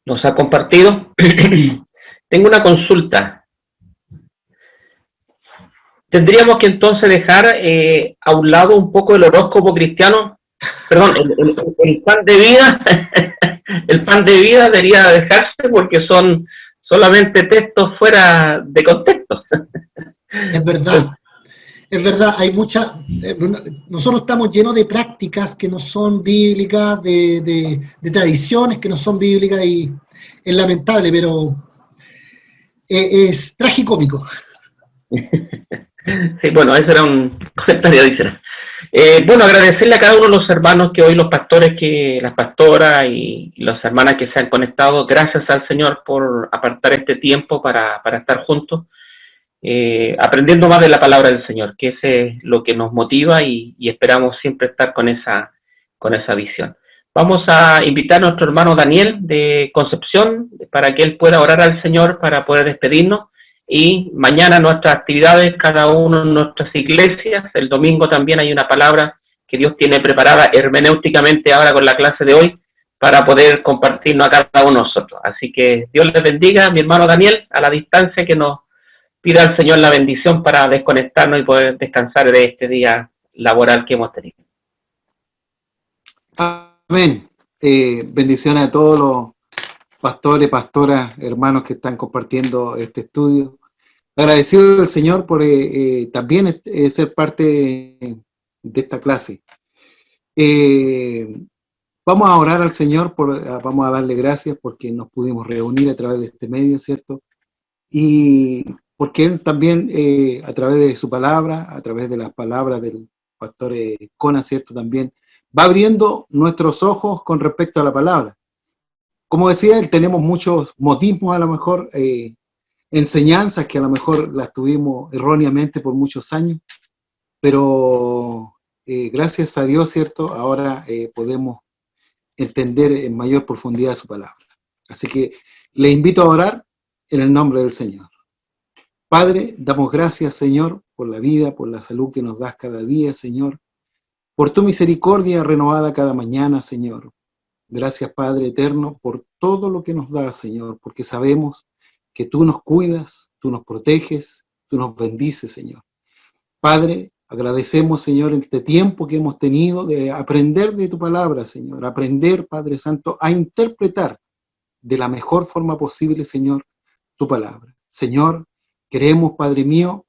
nos ha compartido. Tengo una consulta. ¿Tendríamos que entonces dejar a un lado un poco el horóscopo cristiano? Perdón, el pan de vida, el pan de vida debería dejarse porque son solamente textos fuera de contexto.
Es verdad, hay muchas, nosotros estamos llenos de prácticas que no son bíblicas, de tradiciones que no son bíblicas, y es lamentable, pero es tragicómico.
Sí, bueno, ese era un comentario adicional. Bueno, agradecerle a cada uno de los hermanos que hoy, los pastores, las pastoras y las hermanas que se han conectado. Gracias al Señor por apartar este tiempo para estar juntos, aprendiendo más de la palabra del Señor, que ese es lo que nos motiva y esperamos siempre estar con esa visión. Vamos a invitar a nuestro hermano Daniel de Concepción para que él pueda orar al Señor para poder despedirnos. Y mañana nuestras actividades, cada uno en nuestras iglesias. El domingo también hay una palabra que Dios tiene preparada hermenéuticamente ahora con la clase de hoy para poder compartirnos a cada uno de nosotros. Así que Dios les bendiga, mi hermano Daniel, a la distancia, que nos pida al Señor la bendición para desconectarnos y poder descansar de este día laboral que hemos tenido.
Amén. Bendiciones a todos los pastores, pastoras, hermanos que están compartiendo este estudio. Agradecido del Señor por también ser parte de esta clase. Vamos a orar al Señor, vamos a darle gracias porque nos pudimos reunir a través de este medio, ¿cierto? Y porque Él también, a través de su palabra, a través de las palabras del pastor Cona, ¿cierto? También va abriendo nuestros ojos con respecto a la palabra. Como decía él, tenemos muchos modismos, a lo mejor, enseñanzas que a lo mejor las tuvimos erróneamente por muchos años, pero gracias a Dios, ¿cierto? Ahora podemos entender en mayor profundidad su palabra. Así que les invito a orar en el nombre del Señor. Padre, damos gracias, Señor, por la vida, por la salud que nos das cada día, Señor, por tu misericordia renovada cada mañana, Señor. Gracias, Padre eterno, por todo lo que nos das, Señor, porque sabemos que tú nos cuidas, tú nos proteges, tú nos bendices, Señor. Padre, agradecemos, Señor, este tiempo que hemos tenido de aprender de tu palabra, Señor, aprender, Padre Santo, a interpretar de la mejor forma posible, Señor, tu palabra. Señor, queremos, Padre mío,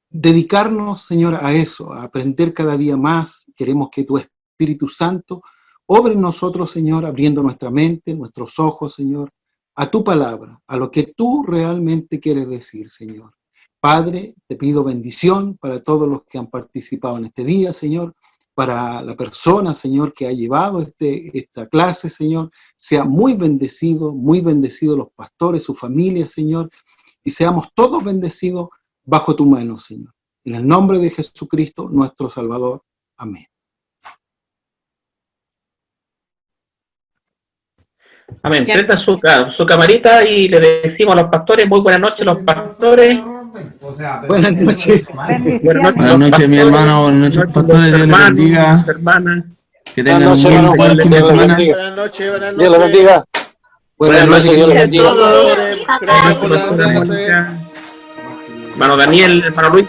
dedicarnos, Señor, a eso, a aprender cada día más. Queremos que tu Espíritu Santo obre en nosotros, Señor, abriendo nuestra mente, nuestros ojos, Señor, a tu palabra, a lo que tú realmente quieres decir, Señor. Padre, te pido bendición para todos los que han participado en este día, Señor, para la persona, Señor, que ha llevado esta clase, Señor. Sea muy bendecidos los pastores, su familia, Señor, y seamos todos bendecidos bajo tu mano, Señor. En el nombre de Jesucristo, nuestro Salvador. Amén.
Amén. Prenda su camarita y le decimos a los pastores, muy buenas noches, los pastores.
Buenas noches.
Buenas noches, mi hermano. Buenas noches, pastores. Dios les bendiga.
Hermanas.
Que tengan un muy buen fin de semana.
Buenas noches, buenas noches. Dios los bendiga.
Buenas noches,
Dios los bendiga.
todos.
Gracias por la clase.
Hermano Daniel, hermano Luis.